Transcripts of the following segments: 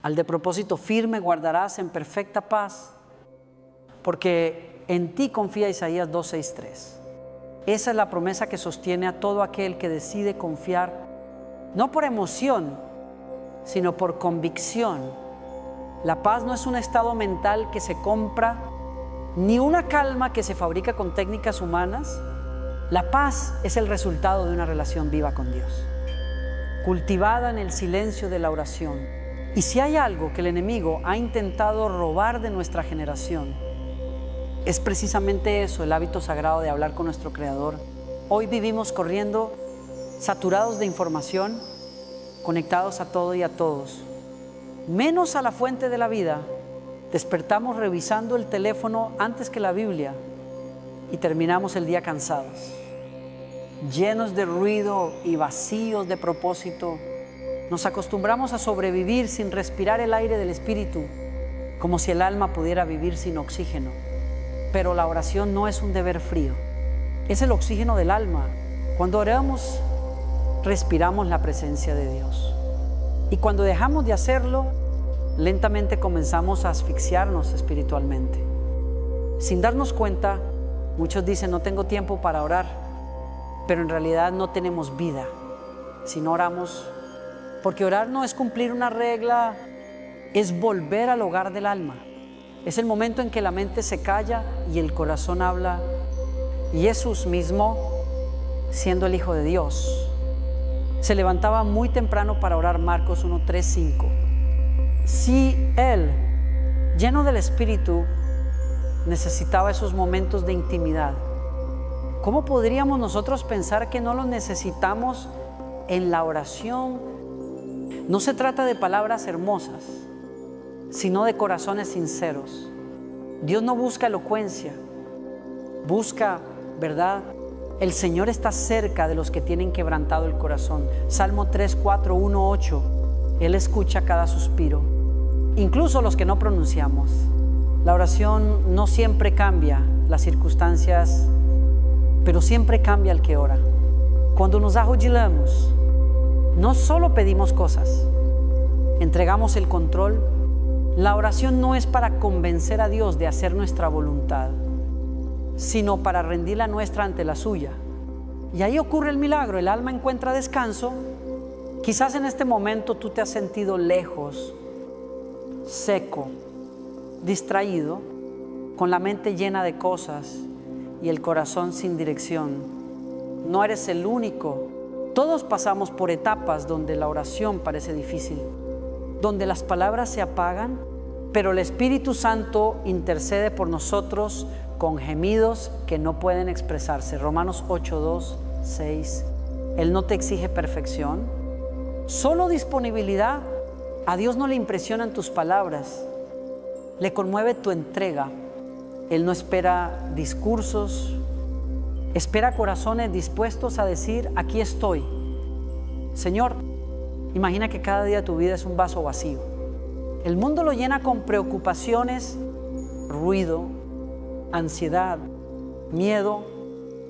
Al de propósito firme guardarás en perfecta paz, porque en ti confía Isaías 2:6-3. Esa es la promesa que sostiene a todo aquel que decide confiar, no por emoción, sino por convicción. La paz no es un estado mental que se compra, ni una calma que se fabrica con técnicas humanas. La paz es el resultado de una relación viva con Dios, cultivada en el silencio de la oración. Y si hay algo que el enemigo ha intentado robar de nuestra generación, es precisamente eso, el hábito sagrado de hablar con nuestro Creador. Hoy vivimos corriendo, saturados de información, conectados a todo y a todos, menos a la fuente de la vida. Despertamos revisando el teléfono antes que la Biblia y terminamos el día cansados, llenos de ruido y vacíos de propósito. Nos acostumbramos a sobrevivir sin respirar el aire del Espíritu, como si el alma pudiera vivir sin oxígeno. Pero la oración no es un deber frío, es el oxígeno del alma. Cuando oramos, respiramos la presencia de Dios. Y cuando dejamos de hacerlo, lentamente comenzamos a asfixiarnos espiritualmente. Sin darnos cuenta, muchos dicen: no tengo tiempo para orar, pero en realidad no tenemos vida si no oramos, porque orar no es cumplir una regla, es volver al hogar del alma. Es el momento en que la mente se calla y el corazón habla. Y Jesús mismo, siendo el Hijo de Dios, se levantaba muy temprano para orar. Marcos 1:3-5. Si Él, lleno del Espíritu, necesitaba esos momentos de intimidad, ¿cómo podríamos nosotros pensar que no los necesitamos en la oración? No se trata de palabras hermosas, sino de corazones sinceros. Dios no busca elocuencia, busca verdad. El Señor está cerca de los que tienen quebrantado el corazón. Salmo 3:4-1-8. Él escucha cada suspiro, incluso los que no pronunciamos. La oración no siempre cambia las circunstancias, pero siempre cambia el que ora. Cuando nos arrodillamos, no solo pedimos cosas, entregamos el control. La oración no es para convencer a Dios de hacer nuestra voluntad, sino para rendir la nuestra ante la suya. Y ahí ocurre el milagro, el alma encuentra descanso. Quizás en este momento tú te has sentido lejos, seco, distraído, con la mente llena de cosas y el corazón sin dirección. No eres el único. Todos pasamos por etapas donde la oración parece difícil, donde las palabras se apagan, pero el Espíritu Santo intercede por nosotros con gemidos que no pueden expresarse. Romanos 8:2-6. Él no te exige perfección, solo disponibilidad. A Dios no le impresionan tus palabras, le conmueve tu entrega. Él no espera discursos, espera corazones dispuestos a decir: aquí estoy. Señor, imagina que cada día de tu vida es un vaso vacío. El mundo lo llena con preocupaciones, ruido, ansiedad, miedo,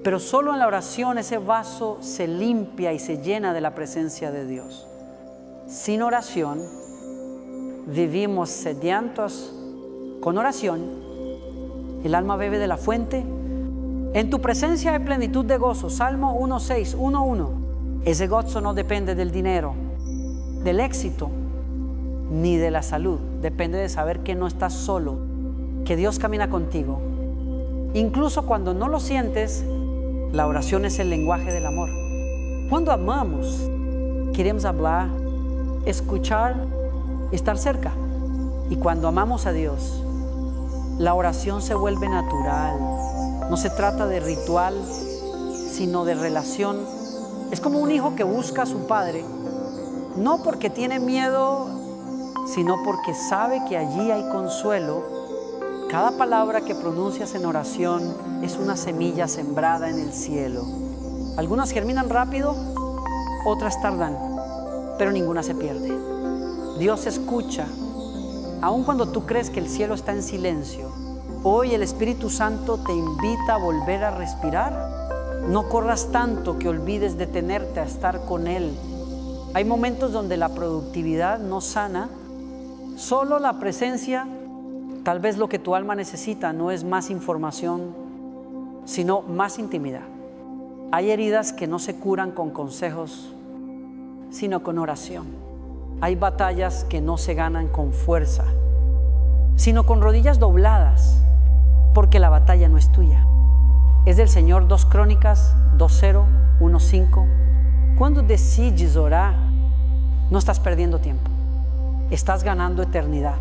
pero solo en la oración ese vaso se limpia y se llena de la presencia de Dios. Sin oración, vivimos sedientos. Con oración, el alma bebe de la fuente. En tu presencia hay plenitud de gozo. Salmo 1:6-1:1. Ese gozo no depende del dinero, del éxito, ni de la salud. Depende de saber que no estás solo, que Dios camina contigo. Incluso cuando no lo sientes, la oración es el lenguaje del amor. Cuando amamos, queremos hablar, escuchar, estar cerca. Y cuando amamos a Dios, la oración se vuelve natural. No se trata de ritual, sino de relación. Es como un hijo que busca a su padre, no porque tiene miedo, sino porque sabe que allí hay consuelo. Cada palabra que pronuncias en oración es una semilla sembrada en el cielo. Algunas germinan rápido, otras tardan, pero ninguna se pierde. Dios escucha, aun cuando tú crees que el cielo está en silencio. Hoy el Espíritu Santo te invita a volver a respirar. No corras tanto que olvides detenerte a estar con Él. Hay momentos donde la productividad no sana Solo la presencia, tal vez lo que tu alma necesita no es más información, sino más intimidad. Hay heridas que no se curan con consejos, sino con oración. Hay batallas que no se ganan con fuerza, sino con rodillas dobladas, porque la batalla no es tuya. Es del Señor. 2 Crónicas 2:0, 1:5. Cuando decides orar, no estás perdiendo tiempo, estás ganando eternidad.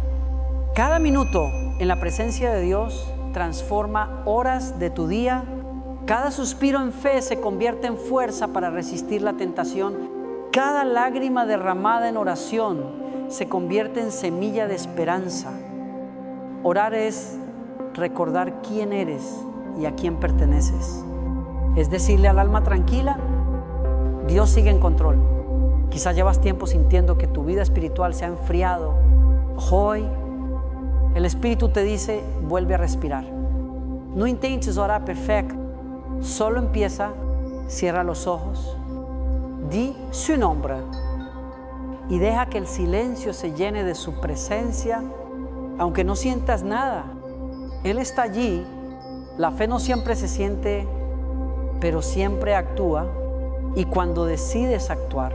Cada minuto en la presencia de Dios transforma horas de tu día. Cada suspiro en fe se convierte en fuerza para resistir la tentación. Cada lágrima derramada en oración se convierte en semilla de esperanza. Orar es recordar quién eres y a quién perteneces. Es decirle al alma tranquila, Dios sigue en control. Quizás llevas tiempo sintiendo que tu vida espiritual se ha enfriado. Hoy el Espíritu te dice, vuelve a respirar. No intentes orar perfecto. Solo empieza, cierra los ojos, di su nombre y deja que el silencio se llene de su presencia, aunque no sientas nada. Él está allí. La fe no siempre se siente, pero siempre actúa, y cuando decides actuar,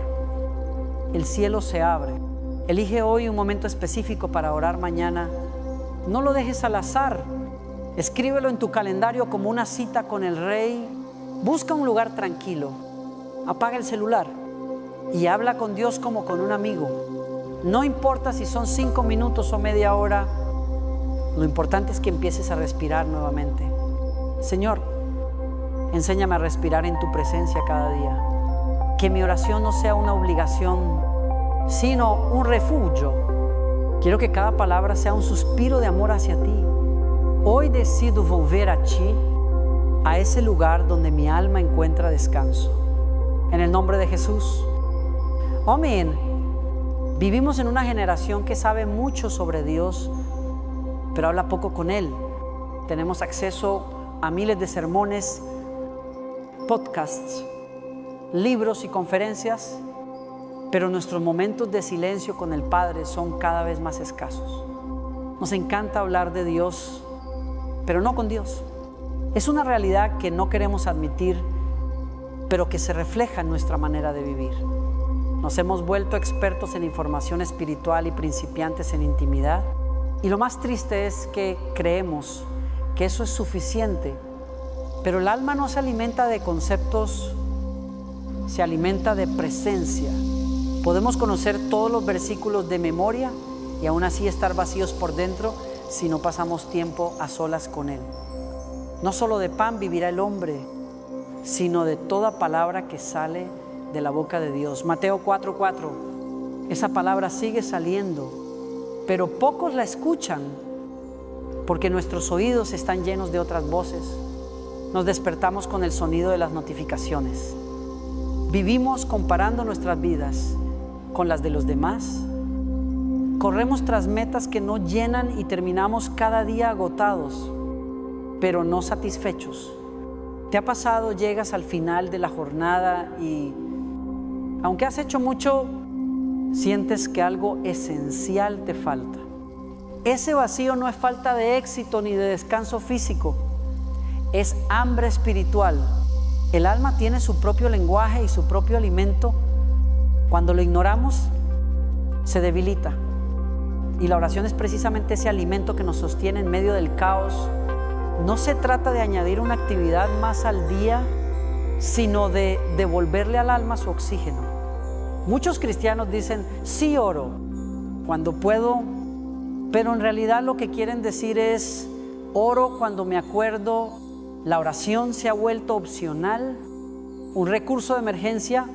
el cielo se abre. Elige hoy un momento específico para orar mañana. No lo dejes al azar. Escríbelo en tu calendario como una cita con el Rey. Busca un lugar tranquilo. Apaga el celular y habla con Dios como con un amigo. No importa si son 5 minutos o media hora. Lo importante es que empieces a respirar nuevamente. Señor, enséñame a respirar en tu presencia cada día. Que mi oración no sea una obligación, sino un refugio. Quiero que cada palabra sea un suspiro de amor hacia ti. Hoy decido volver a ti, a ese lugar donde mi alma encuentra descanso. En el nombre de Jesús. Amén. Vivimos en una generación que sabe mucho sobre Dios, pero habla poco con Él. Tenemos acceso a miles de sermones, podcasts, libros y conferencias, pero nuestros momentos de silencio con el Padre son cada vez más escasos. Nos encanta hablar de Dios, pero no con Dios. Es una realidad que no queremos admitir, pero que se refleja en nuestra manera de vivir. Nos hemos vuelto expertos en información espiritual y principiantes en intimidad. Y lo más triste es que creemos que eso es suficiente, pero el alma no se alimenta de conceptos, se alimenta de presencia. Podemos conocer todos los versículos de memoria y aún así estar vacíos por dentro si no pasamos tiempo a solas con Él. No solo de pan vivirá el hombre, sino de toda palabra que sale de la boca de Dios. Mateo 4:4. Esa palabra sigue saliendo, pero pocos la escuchan porque nuestros oídos están llenos de otras voces. Nos despertamos con el sonido de las notificaciones. Vivimos comparando nuestras vidas con las de los demás. Corremos tras metas que no llenan y terminamos cada día agotados, pero no satisfechos. ¿Te ha pasado? Llegas al final de la jornada y, aunque has hecho mucho, sientes que algo esencial te falta. Ese vacío no es falta de éxito ni de descanso físico, es hambre espiritual. El alma tiene su propio lenguaje y su propio alimento. Cuando lo ignoramos, se debilita. Y la oración es precisamente ese alimento que nos sostiene en medio del caos. No se trata de añadir una actividad más al día, sino de devolverle al alma su oxígeno. Muchos cristianos dicen, sí oro cuando puedo, pero en realidad lo que quieren decir es, oro cuando me acuerdo. La oración se ha vuelto opcional, un recurso de emergencia,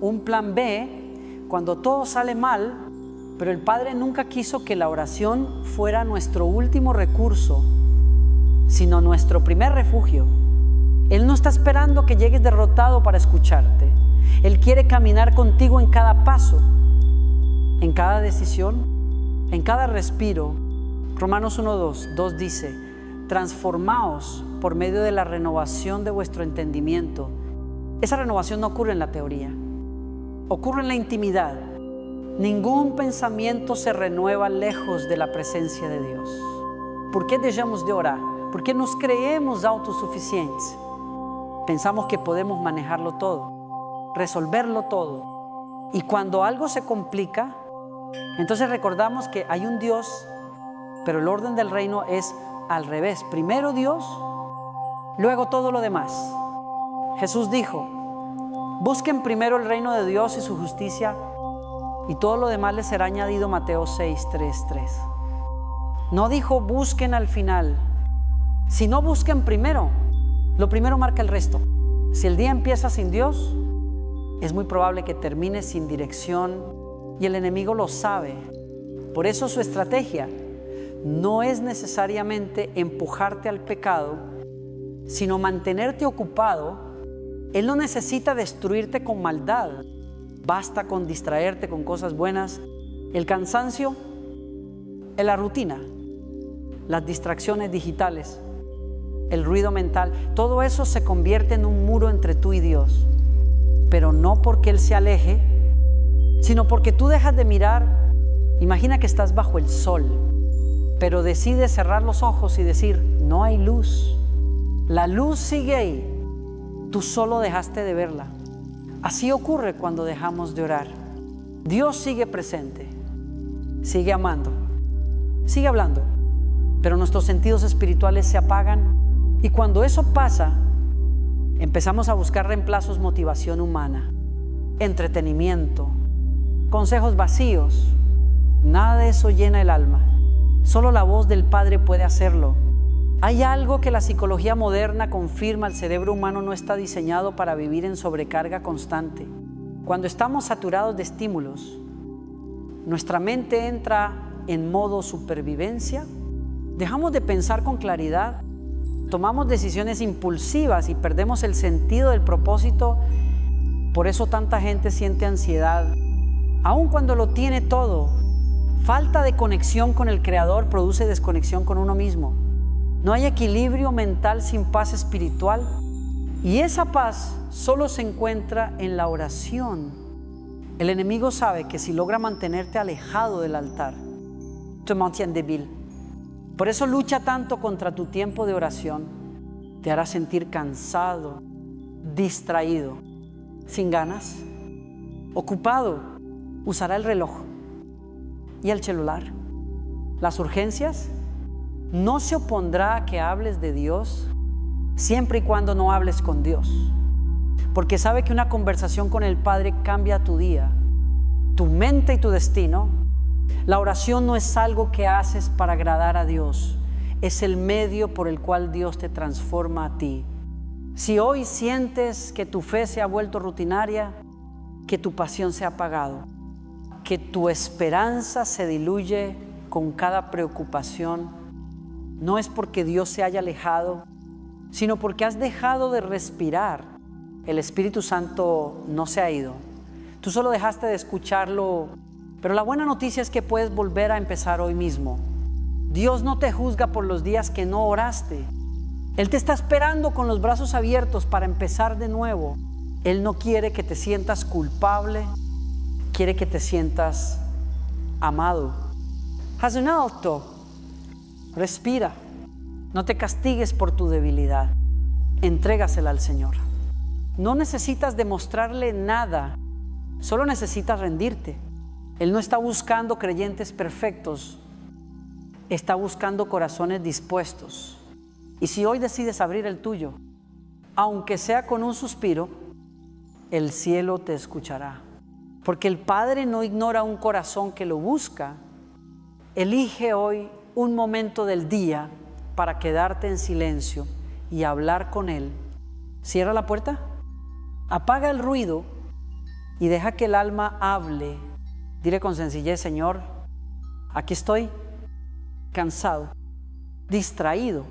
un plan B, cuando todo sale mal, pero el Padre nunca quiso que la oración fuera nuestro último recurso, sino nuestro primer refugio. Él no está esperando que llegues derrotado para escucharte. Él quiere caminar contigo en cada paso, en cada decisión, en cada respiro. Romanos 1:2 dice, transformaos por medio de la renovación de vuestro entendimiento. Esa renovación no ocurre en la teoría, ocurre en la intimidad. Ningún pensamiento se renueva lejos de la presencia de Dios. ¿Por qué dejamos de orar? ¿Por qué nos creemos autosuficientes? Pensamos que podemos manejarlo todo, resolverlo todo. Y cuando algo se complica, entonces recordamos que hay un Dios, pero el orden del reino es al revés. Primero Dios, luego todo lo demás. Jesús dijo: busquen primero el reino de Dios y su justicia, y todo lo demás les será añadido. Mateo 6:3. No dijo busquen al final, sino busquen primero. Lo primero marca el resto. Si el día empieza sin Dios, es muy probable que termine sin dirección, y el enemigo lo sabe. Por eso su estrategia no es necesariamente empujarte al pecado, sino mantenerte ocupado. Él no necesita destruirte con maldad. Basta con distraerte con cosas buenas. El cansancio, la rutina, las distracciones digitales, el ruido mental, todo eso se convierte en un muro entre tú y Dios. Pero no porque Él se aleje, sino porque tú dejas de mirar. Imagina que estás bajo el sol, pero decides cerrar los ojos y decir: no hay luz. La luz sigue ahí. Tú solo dejaste de verla. Así ocurre cuando dejamos de orar. Dios sigue presente, sigue amando, sigue hablando, pero nuestros sentidos espirituales se apagan, y cuando eso pasa, empezamos a buscar reemplazos: motivación humana, entretenimiento, consejos vacíos. Nada de eso llena el alma. Solo la voz del Padre puede hacerlo. Hay algo que la psicología moderna confirma: el cerebro humano no está diseñado para vivir en sobrecarga constante. Cuando estamos saturados de estímulos, nuestra mente entra en modo supervivencia, dejamos de pensar con claridad, tomamos decisiones impulsivas y perdemos el sentido del propósito. Por eso tanta gente siente ansiedad, aun cuando lo tiene todo. Falta de conexión con el Creador produce desconexión con uno mismo. No hay equilibrio mental sin paz espiritual, y esa paz solo se encuentra en la oración. El enemigo sabe que si logra mantenerte alejado del altar, te mantiene débil. Por eso lucha tanto contra tu tiempo de oración. Te hará sentir cansado, distraído, sin ganas, ocupado. Usará el reloj y el celular. Las urgencias. No se opondrá a que hables de Dios, siempre y cuando no hables con Dios, porque sabe que una conversación con el Padre cambia tu día, tu mente y tu destino. La oración no es algo que haces para agradar a Dios, es el medio por el cual Dios te transforma a ti. Si hoy sientes que tu fe se ha vuelto rutinaria, que tu pasión se ha apagado, que tu esperanza se diluye con cada preocupación, no es porque Dios se haya alejado, sino porque has dejado de respirar. El Espíritu Santo no se ha ido. Tú solo dejaste de escucharlo. Pero la buena noticia es que puedes volver a empezar hoy mismo. Dios no te juzga por los días que no oraste. Él te está esperando con los brazos abiertos para empezar de nuevo. Él no quiere que te sientas culpable, quiere que te sientas amado. Haz un alto. Respira, no te castigues por tu debilidad, entrégasela al Señor. No necesitas demostrarle nada, solo necesitas rendirte. Él no está buscando creyentes perfectos, está buscando corazones dispuestos. Y si hoy decides abrir el tuyo, aunque sea con un suspiro, el cielo te escuchará. Porque el Padre no ignora un corazón que lo busca. Elige hoy un momento del día para quedarte en silencio y hablar con Él. Cierra la puerta, apaga el ruido y deja que el alma hable. Dile con sencillez: Señor, aquí estoy, cansado, distraído,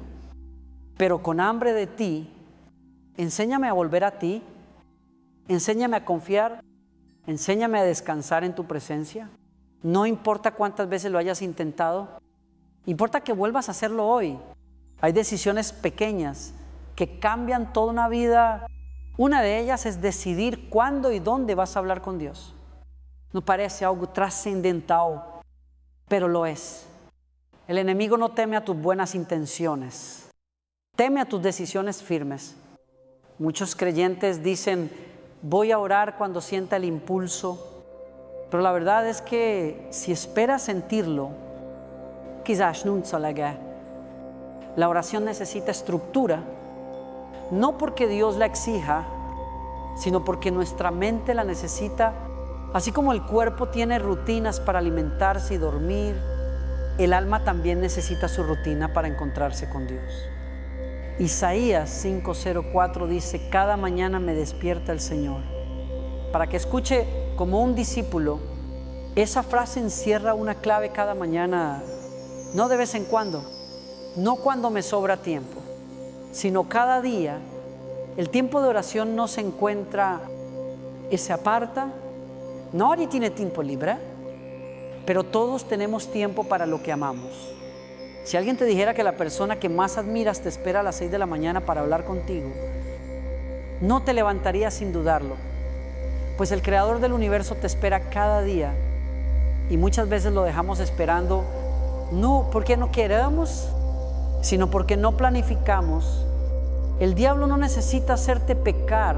pero con hambre de ti. Enséñame a volver a ti, enséñame a confiar, enséñame a descansar en tu presencia. No importa cuántas veces lo hayas intentado, importa que vuelvas a hacerlo hoy. Hay decisiones pequeñas que cambian toda una vida. Una de ellas es decidir cuándo y dónde vas a hablar con Dios. no parece algo trascendental, pero lo es. El enemigo no teme a tus buenas intenciones, teme a tus decisiones firmes. Muchos creyentes dicen, voy a orar cuando sienta el impulso, pero la verdad es que si esperas sentirlo, quizás no se haga. La oración necesita estructura, no porque Dios la exija, sino porque nuestra mente la necesita. Así como el cuerpo tiene rutinas para alimentarse y dormir, el alma también necesita su rutina para encontrarse con Dios. Isaías 5:04 dice, cada mañana me despierta el Señor. Para que escuche como un discípulo, esa frase encierra una clave cada mañana, no de vez en cuando, no cuando me sobra tiempo, sino cada día. El tiempo de oración no se encuentra y se aparta. Nadie tiene tiempo libre, pero todos tenemos tiempo para lo que amamos. Si alguien te dijera que la persona que más admiras te espera a las 6 de la mañana para hablar contigo, no te levantarías sin dudarlo, pues el Creador del universo te espera cada día y muchas veces lo dejamos esperando, no porque no queramos, sino porque no planificamos. El diablo no necesita hacerte pecar,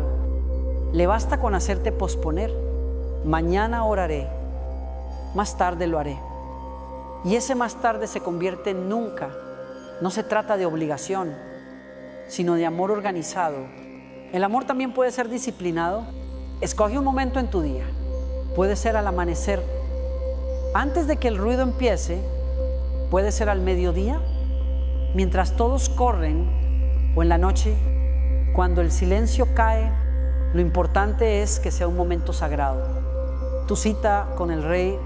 le basta con hacerte posponer. Mañana oraré, más tarde lo haré. Y ese más tarde se convierte en nunca. No se trata de obligación, sino de amor organizado. El amor también puede ser disciplinado. Escoge un momento en tu día. Puede ser al amanecer, antes de que el ruido empiece. Puede ser al mediodía, mientras todos corren, o en la noche, cuando el silencio cae. Lo importante es que sea un momento sagrado. Tu cita con el Rey,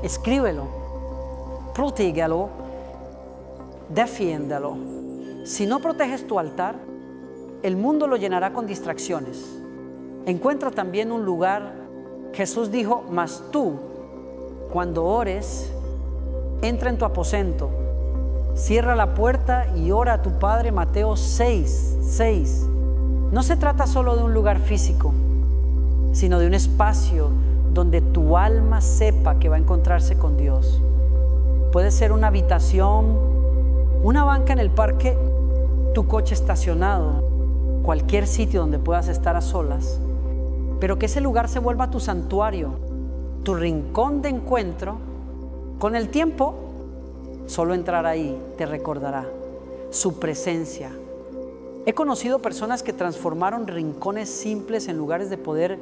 escríbelo, protégalo, defiéndalo. Si no proteges tu altar, el mundo lo llenará con distracciones. Encuentra también un lugar. Jesús dijo, mas tú, cuando ores, entra en tu aposento, cierra la puerta y ora a tu Padre. Mateo 6:6. No se trata solo de un lugar físico, sino de un espacio donde tu alma sepa que va a encontrarse con Dios. Puede ser una habitación, una banca en el parque, tu coche estacionado, cualquier sitio donde puedas estar a solas, pero que ese lugar se vuelva tu santuario, tu rincón de encuentro. Con el tiempo, solo entrar ahí te recordará su presencia. He conocido personas que transformaron rincones simples en lugares de poder.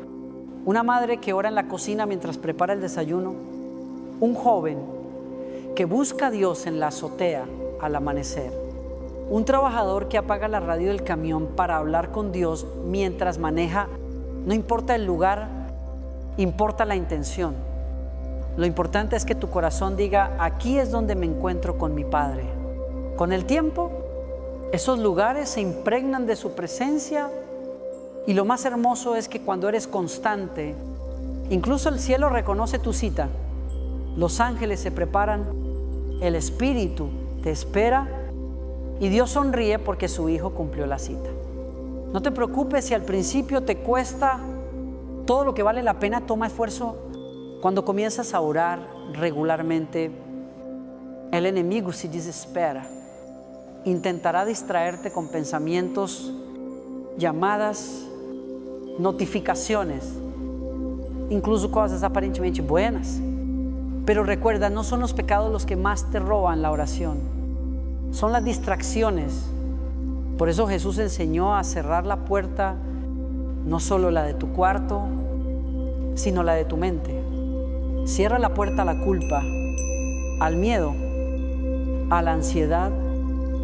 Una madre que ora en la cocina mientras prepara el desayuno. Un joven que busca a Dios en la azotea al amanecer. Un trabajador que apaga la radio del camión para hablar con Dios mientras maneja. No importa el lugar, importa la intención. Lo importante es que tu corazón diga, aquí es donde me encuentro con mi Padre. Con el tiempo, esos lugares se impregnan de su presencia. Y lo más hermoso es que cuando eres constante, incluso el cielo reconoce tu cita. Los ángeles se preparan, el Espíritu te espera y Dios sonríe porque su Hijo cumplió la cita. No te preocupes si al principio te cuesta. Todo lo que vale la pena toma esfuerzo. Cuando comienzas a orar regularmente, el enemigo se desespera. Intentará distraerte con pensamientos, llamadas, notificaciones, incluso cosas aparentemente buenas. Pero recuerda, no son los pecados los que más te roban la oración, son las distracciones. Por eso Jesús enseñó a cerrar la puerta, no solo la de tu cuarto, sino la de tu mente. Cierra la puerta a la culpa, al miedo, a la ansiedad.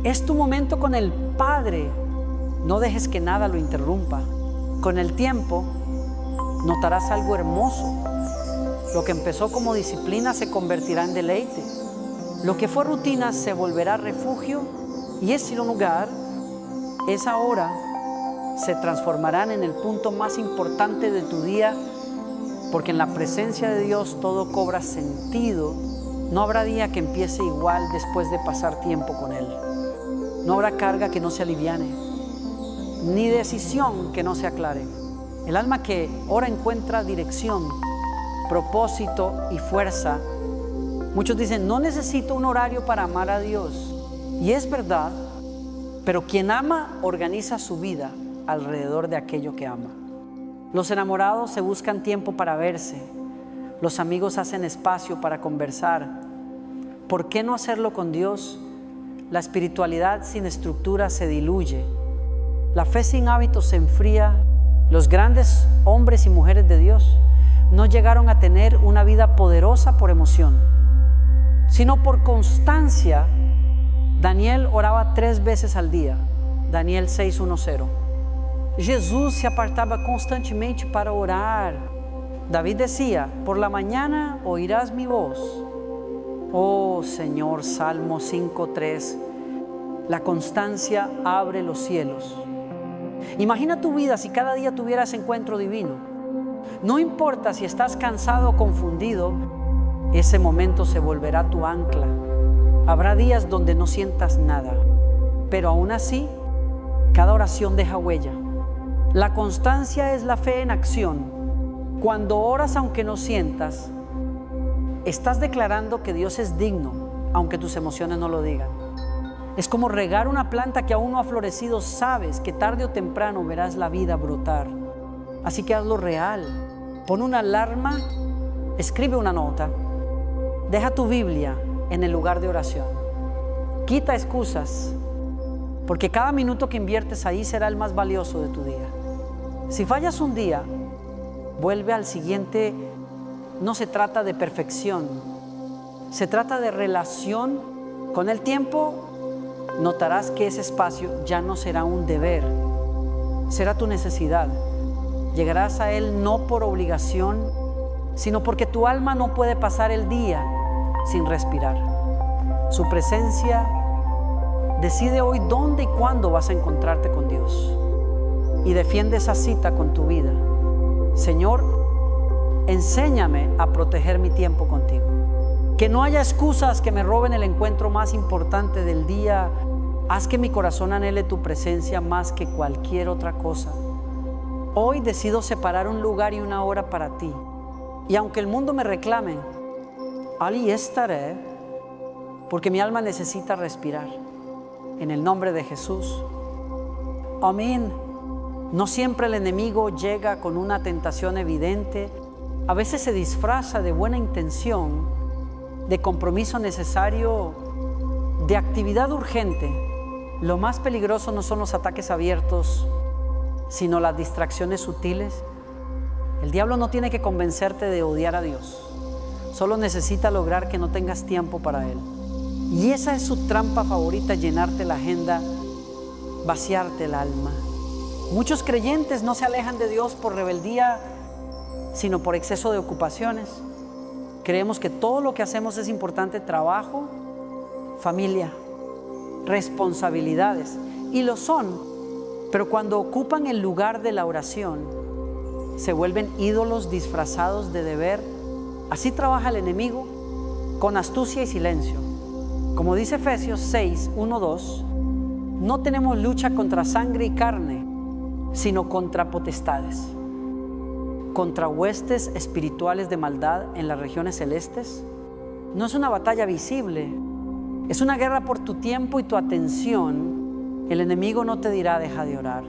Es tu momento con el Padre. No dejes que nada lo interrumpa. Con el tiempo notarás algo hermoso. Lo que empezó como disciplina se convertirá en deleite. Lo que fue rutina se volverá refugio, y ese lugar, esa hora, se transformarán en el punto más importante de tu día, porque en la presencia de Dios todo cobra sentido. No habrá día que empiece igual después de pasar tiempo con Él. No habrá carga que no se aliviane, ni decisión que no se aclare. El alma que ora encuentra dirección, propósito y fuerza. Muchos dicen, no necesito un horario para amar a Dios. Y es verdad, pero quien ama organiza su vida alrededor de aquello que ama. Los enamorados se buscan tiempo para verse. Los amigos hacen espacio para conversar. ¿Por qué no hacerlo con Dios? La espiritualidad sin estructura se diluye. La fe sin hábitos se enfría. Los grandes hombres y mujeres de Dios no llegaron a tener una vida poderosa por emoción, sino por constancia. Daniel oraba 3 veces al día. Daniel 6:1-0. Jesús se apartaba constantemente para orar. David decía, por la mañana oirás mi voz. Oh Señor, Salmo 5:3. La constancia abre los cielos. Imagina tu vida si cada día tuvieras encuentro divino. No importa si estás cansado o confundido, ese momento se volverá tu ancla. Habrá días donde no sientas nada, pero aún así, cada oración deja huella. La constancia es la fe en acción. Cuando oras aunque no sientas, estás declarando que Dios es digno, aunque tus emociones no lo digan. Es como regar una planta que aún no ha florecido. Sabes que tarde o temprano verás la vida brotar. Así que hazlo real. Pon una alarma, escribe una nota, deja tu Biblia en el lugar de oración. Quita excusas, porque cada minuto que inviertes ahí será el más valioso de tu día. Si fallas un día, vuelve al siguiente. No se trata de perfección, se trata de relación. Con el tiempo notarás que ese espacio ya no será un deber, será tu necesidad. Llegarás a Él no por obligación, sino porque tu alma no puede pasar el día sin respirar. Su presencia decide hoy dónde y cuándo vas a encontrarte con Dios. Y defiende esa cita con tu vida. Señor, enséñame a proteger mi tiempo contigo. Que no haya excusas que me roben el encuentro más importante del día. Haz que mi corazón anhele tu presencia más que cualquier otra cosa. Hoy decido separar un lugar y una hora para ti. Y aunque el mundo me reclame, allí estaré, porque mi alma necesita respirar. En el nombre de Jesús. Amén. No siempre el enemigo llega con una tentación evidente. A veces se disfraza de buena intención, de compromiso necesario, de actividad urgente. Lo más peligroso no son los ataques abiertos, sino las distracciones sutiles. El diablo no tiene que convencerte de odiar a Dios. Solo necesita lograr que no tengas tiempo para Él. Y esa es su trampa favorita: llenarte la agenda, vaciarte el alma. Muchos creyentes no se alejan de Dios por rebeldía, sino por exceso de ocupaciones. Creemos que todo lo que hacemos es importante: trabajo, familia, responsabilidades. Y lo son, pero cuando ocupan el lugar de la oración, se vuelven ídolos disfrazados de deber. Así trabaja el enemigo, con astucia y silencio. Como dice Efesios 6:1-2, no tenemos lucha contra sangre y carne, sino contra potestades, contra huestes espirituales de maldad en las regiones celestes. No es una batalla visible, es una guerra por tu tiempo y tu atención. El enemigo no te dirá deja de orar,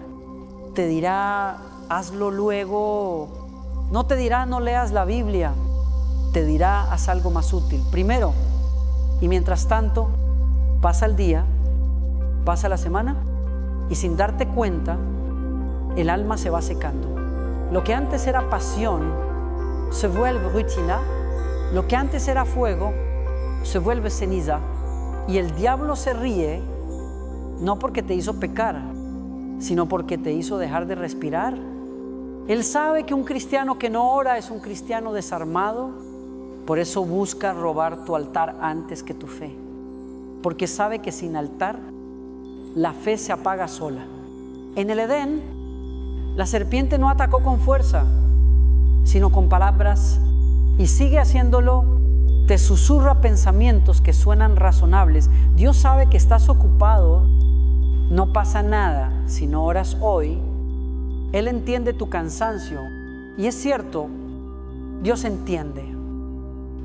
te dirá hazlo luego, no te dirá no leas la Biblia, te dirá haz algo más útil primero. Y mientras tanto, pasa el día, pasa la semana, y sin darte cuenta, el alma se va secando. Lo que antes era pasión se vuelve rutina. Lo que antes era fuego se vuelve ceniza. Y el diablo se ríe, no porque te hizo pecar, sino porque te hizo dejar de respirar. Él sabe que un cristiano que no ora es un cristiano desarmado. Por eso busca robar tu altar antes que tu fe, porque sabe que sin altar la fe se apaga sola. En el Edén, la serpiente no atacó con fuerza, sino con palabras, y sigue haciéndolo. Te susurra pensamientos que suenan razonables. Dios sabe que estás ocupado. No pasa nada si no oras hoy. Él entiende tu cansancio. Y es cierto, Dios entiende.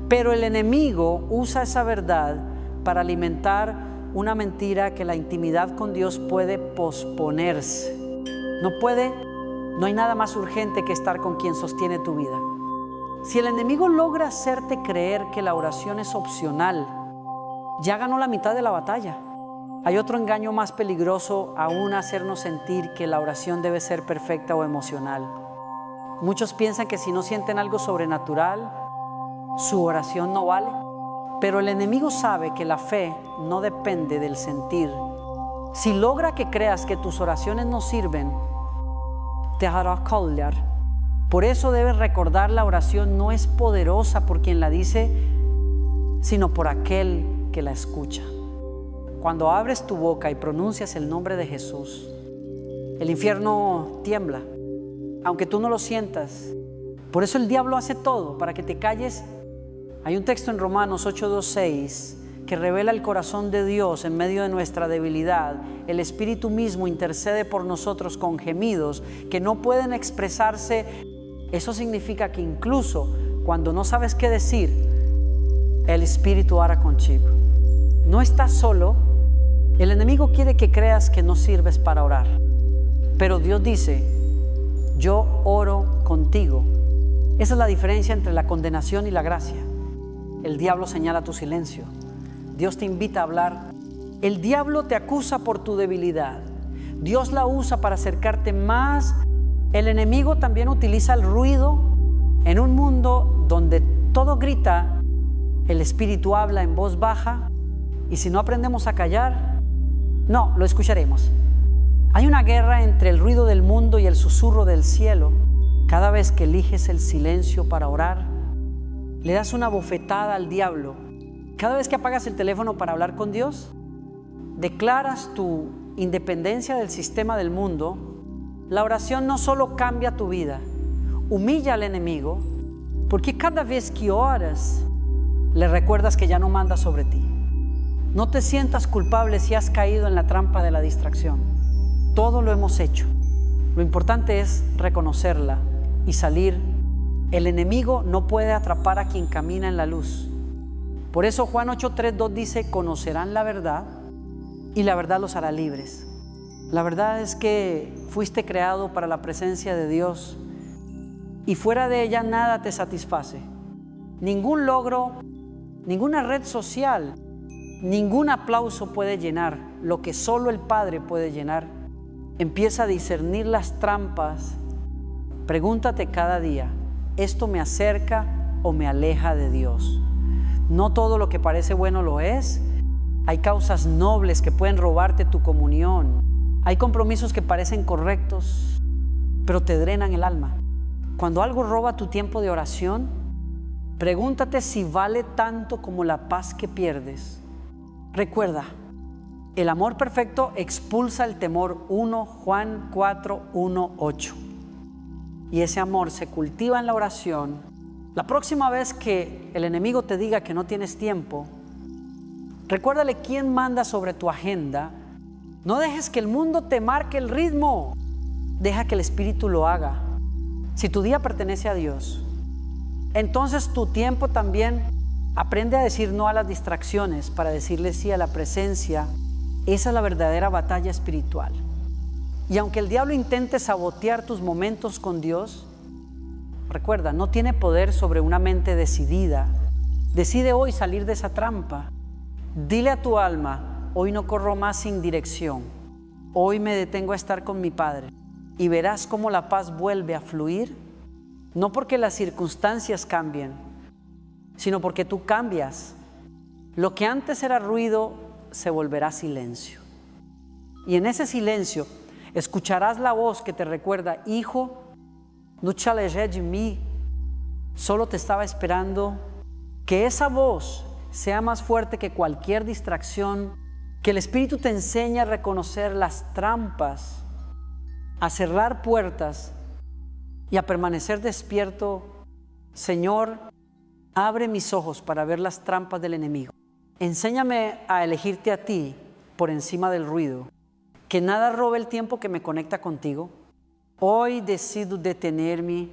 Pero el enemigo usa esa verdad para alimentar una mentira que la intimidad con Dios puede posponerse. No hay nada más urgente que estar con quien sostiene tu vida. Si el enemigo logra hacerte creer que la oración es opcional, ya ganó la mitad de la batalla. Hay otro engaño más peligroso, aún hacernos sentir que la oración debe ser perfecta o emocional. Muchos piensan que si no sienten algo sobrenatural, su oración no vale. Pero el enemigo sabe que la fe no depende del sentir. Si logra que creas que tus oraciones no sirven, te hará callar. Por eso debes recordar, la oración no es poderosa por quien la dice, sino por aquel que la escucha. Cuando abres tu boca y pronuncias el nombre de Jesús, el infierno tiembla, aunque tú no lo sientas. Por eso el diablo hace todo, para que te calles. Hay un texto en Romanos 8:2-6 que revela el corazón de Dios en medio de nuestra debilidad. El Espíritu mismo intercede por nosotros con gemidos que no pueden expresarse. Eso significa que incluso cuando no sabes qué decir, el Espíritu ora contigo. No estás solo. El enemigo quiere que creas que no sirves para orar. Pero Dios dice, yo oro contigo. Esa es la diferencia entre la condenación y la gracia. El diablo señala tu silencio. Dios te invita a hablar. El diablo te acusa por tu debilidad. Dios la usa para acercarte más. El enemigo también utiliza el ruido. En un mundo donde todo grita, el Espíritu habla en voz baja. Y si no aprendemos a callar, no lo escucharemos. Hay una guerra entre el ruido del mundo y el susurro del cielo. Cada vez que eliges el silencio para orar, le das una bofetada al diablo. Cada vez que apagas el teléfono para hablar con Dios, declaras tu independencia del sistema del mundo. La oración no solo cambia tu vida, humilla al enemigo, porque cada vez que oras, le recuerdas que ya no manda sobre ti. No te sientas culpable si has caído en la trampa de la distracción. Todo lo hemos hecho. Lo importante es reconocerla y salir. El enemigo no puede atrapar a quien camina en la luz. Por eso Juan 8:3-2 dice, conocerán la verdad y la verdad los hará libres. La verdad es que fuiste creado para la presencia de Dios y fuera de ella nada te satisface. Ningún logro, ninguna red social, ningún aplauso puede llenar lo que solo el Padre puede llenar. Empieza a discernir las trampas. Pregúntate cada día, ¿esto me acerca o me aleja de Dios? No todo lo que parece bueno lo es. Hay causas nobles que pueden robarte tu comunión. Hay compromisos que parecen correctos, pero te drenan el alma. Cuando algo roba tu tiempo de oración, pregúntate si vale tanto como la paz que pierdes. Recuerda, el amor perfecto expulsa el temor. 1 Juan 4:1-8. Y ese amor se cultiva en la oración. La próxima vez que el enemigo te diga que no tienes tiempo, recuérdale quién manda sobre tu agenda. No dejes que el mundo te marque el ritmo. Deja que el Espíritu lo haga. Si tu día pertenece a Dios, entonces tu tiempo también. Aprende a decir no a las distracciones para decirle sí a la presencia. Esa es la verdadera batalla espiritual. Y aunque el diablo intente sabotear tus momentos con Dios, recuerda, no tiene poder sobre una mente decidida. Decide hoy salir de esa trampa. Dile a tu alma, hoy no corro más sin dirección. Hoy me detengo a estar con mi Padre. Y verás cómo la paz vuelve a fluir. No porque las circunstancias cambien, sino porque tú cambias. Lo que antes era ruido se volverá silencio. Y en ese silencio escucharás la voz que te recuerda, hijo, no te alejé de mí, solo te estaba esperando. Que esa voz sea más fuerte que cualquier distracción. Que el Espíritu te enseñe a reconocer las trampas, a cerrar puertas y a permanecer despierto. Señor, abre mis ojos para ver las trampas del enemigo. Enséñame a elegirte a ti por encima del ruido. Que nada robe el tiempo que me conecta contigo. Hoy decido detenerme,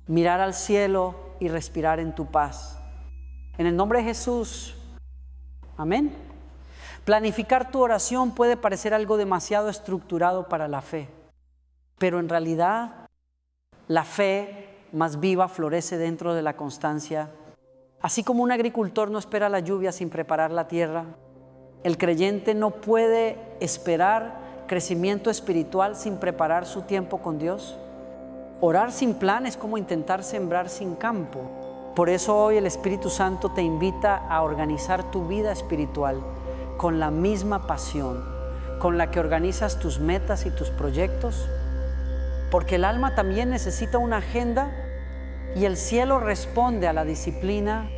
mirar al cielo, y respirar en tu paz. En el nombre de Jesús, amén. Planificar tu oración puede parecer algo demasiado estructurado para la fe, pero en realidad la fe más viva florece dentro de la constancia. Así como un agricultor no espera la lluvia sin preparar la tierra, el creyente no puede esperar crecimiento espiritual sin preparar su tiempo con Dios. Orar sin plan es como intentar sembrar sin campo. Por eso hoy el Espíritu Santo te invita a organizar tu vida espiritual con la misma pasión con la que organizas tus metas y tus proyectos, porque el alma también necesita una agenda y el cielo responde a la disciplina.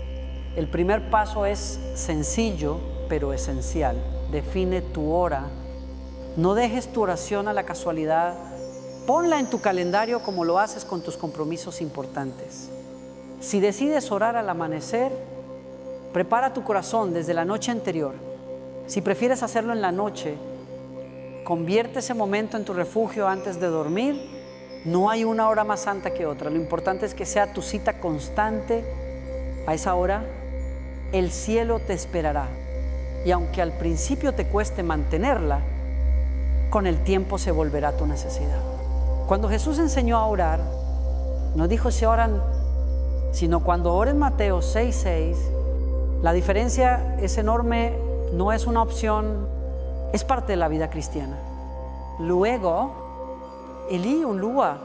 El primer paso es sencillo, pero esencial. Define tu hora. No dejes tu oración a la casualidad. Ponla en tu calendario como lo haces con tus compromisos importantes. Si decides orar al amanecer, prepara tu corazón desde la noche anterior. Si prefieres hacerlo en la noche, convierte ese momento en tu refugio antes de dormir. No hay una hora más santa que otra. Lo importante es que sea tu cita constante. A esa hora, el cielo te esperará. Y aunque al principio te cueste mantenerla, con el tiempo se volverá tu necesidad. Cuando Jesús enseñó a orar, no dijo si oran, sino cuando oren Mateo 6:6, la diferencia es enorme, no es una opción, es parte de la vida cristiana. Luego, Eli un lugar,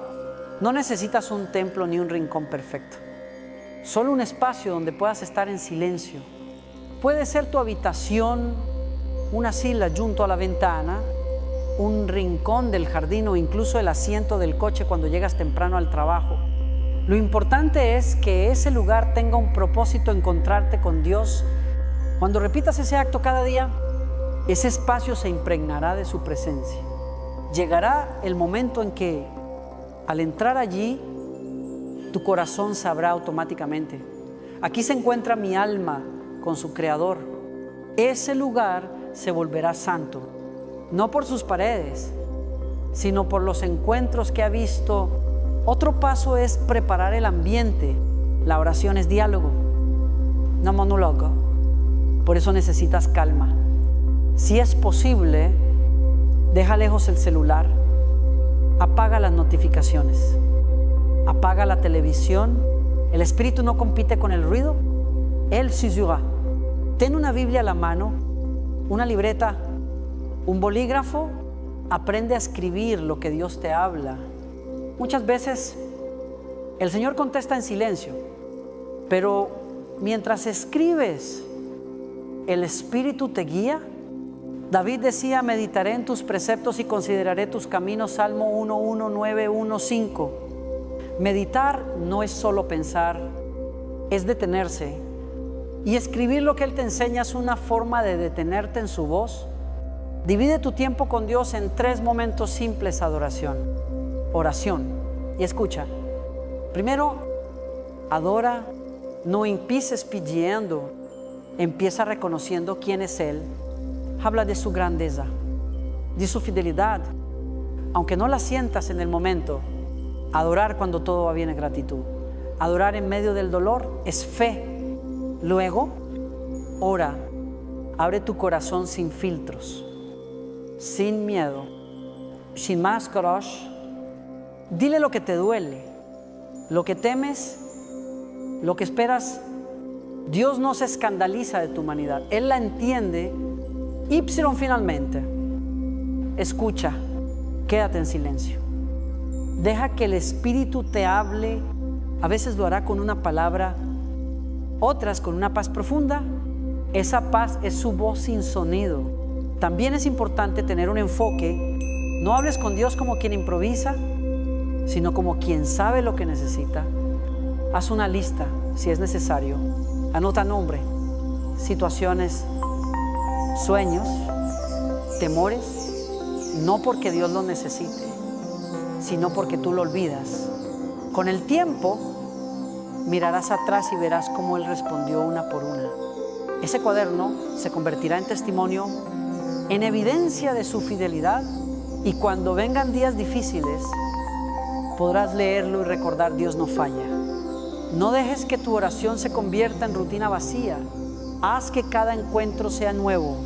no necesitas un templo ni un rincón perfecto, solo un espacio donde puedas estar en silencio. Puede ser tu habitación, una silla junto a la ventana, un rincón del jardín o incluso el asiento del coche cuando llegas temprano al trabajo. Lo importante es que ese lugar tenga un propósito, encontrarte con Dios. Cuando repitas ese acto cada día, ese espacio se impregnará de su presencia. Llegará el momento en que al entrar allí, tu corazón sabrá automáticamente: aquí se encuentra mi alma con su Creador. Ese lugar se volverá santo, no por sus paredes, sino por los encuentros que ha visto. Otro paso es preparar el ambiente. La oración es diálogo, no monólogo. Por eso necesitas calma. Si es posible, deja lejos el celular, apaga las notificaciones, apaga la televisión. El espíritu no compite con el ruido, él susurra. Ten una Biblia a la mano, una libreta, un bolígrafo. Aprende a escribir lo que Dios te habla. Muchas veces el Señor contesta en silencio, pero mientras escribes, el Espíritu te guía. David decía: meditaré en tus preceptos y consideraré tus caminos. Salmo 1:9:1:5. Meditar no es solo pensar, es detenerse. Y escribir lo que Él te enseña es una forma de detenerte en su voz. Divide tu tiempo con Dios en 3 momentos simples de adoración. Oración. Y escucha. Primero, adora. No empieces pidiendo. Empieza reconociendo quién es Él. Habla de su grandeza, de su fidelidad, aunque no la sientas en el momento. Adorar cuando todo va bien es gratitud. Adorar en medio del dolor es fe. Luego, ora. Abre tu corazón sin filtros, sin miedo, sin máscaras. Dile lo que te duele, lo que temes, lo que esperas. Dios no se escandaliza de tu humanidad, Él la entiende. Finalmente, escucha, quédate en silencio. Deja que el Espíritu te hable. A veces lo hará con una palabra, otras con una paz profunda. Esa paz es su voz sin sonido. También es importante tener un enfoque. No hables con Dios como quien improvisa, sino como quien sabe lo que necesita. Haz una lista si es necesario. Anota nombre, situaciones, sueños, temores, no porque Dios lo necesite, sino porque tú lo olvidas. Con el tiempo, mirarás atrás y verás cómo Él respondió una por una. Ese cuaderno se convertirá en testimonio, en evidencia de su fidelidad, y cuando vengan días difíciles, podrás leerlo y recordar: Dios no falla. No dejes que tu oración se convierta en rutina vacía. Haz que cada encuentro sea nuevo.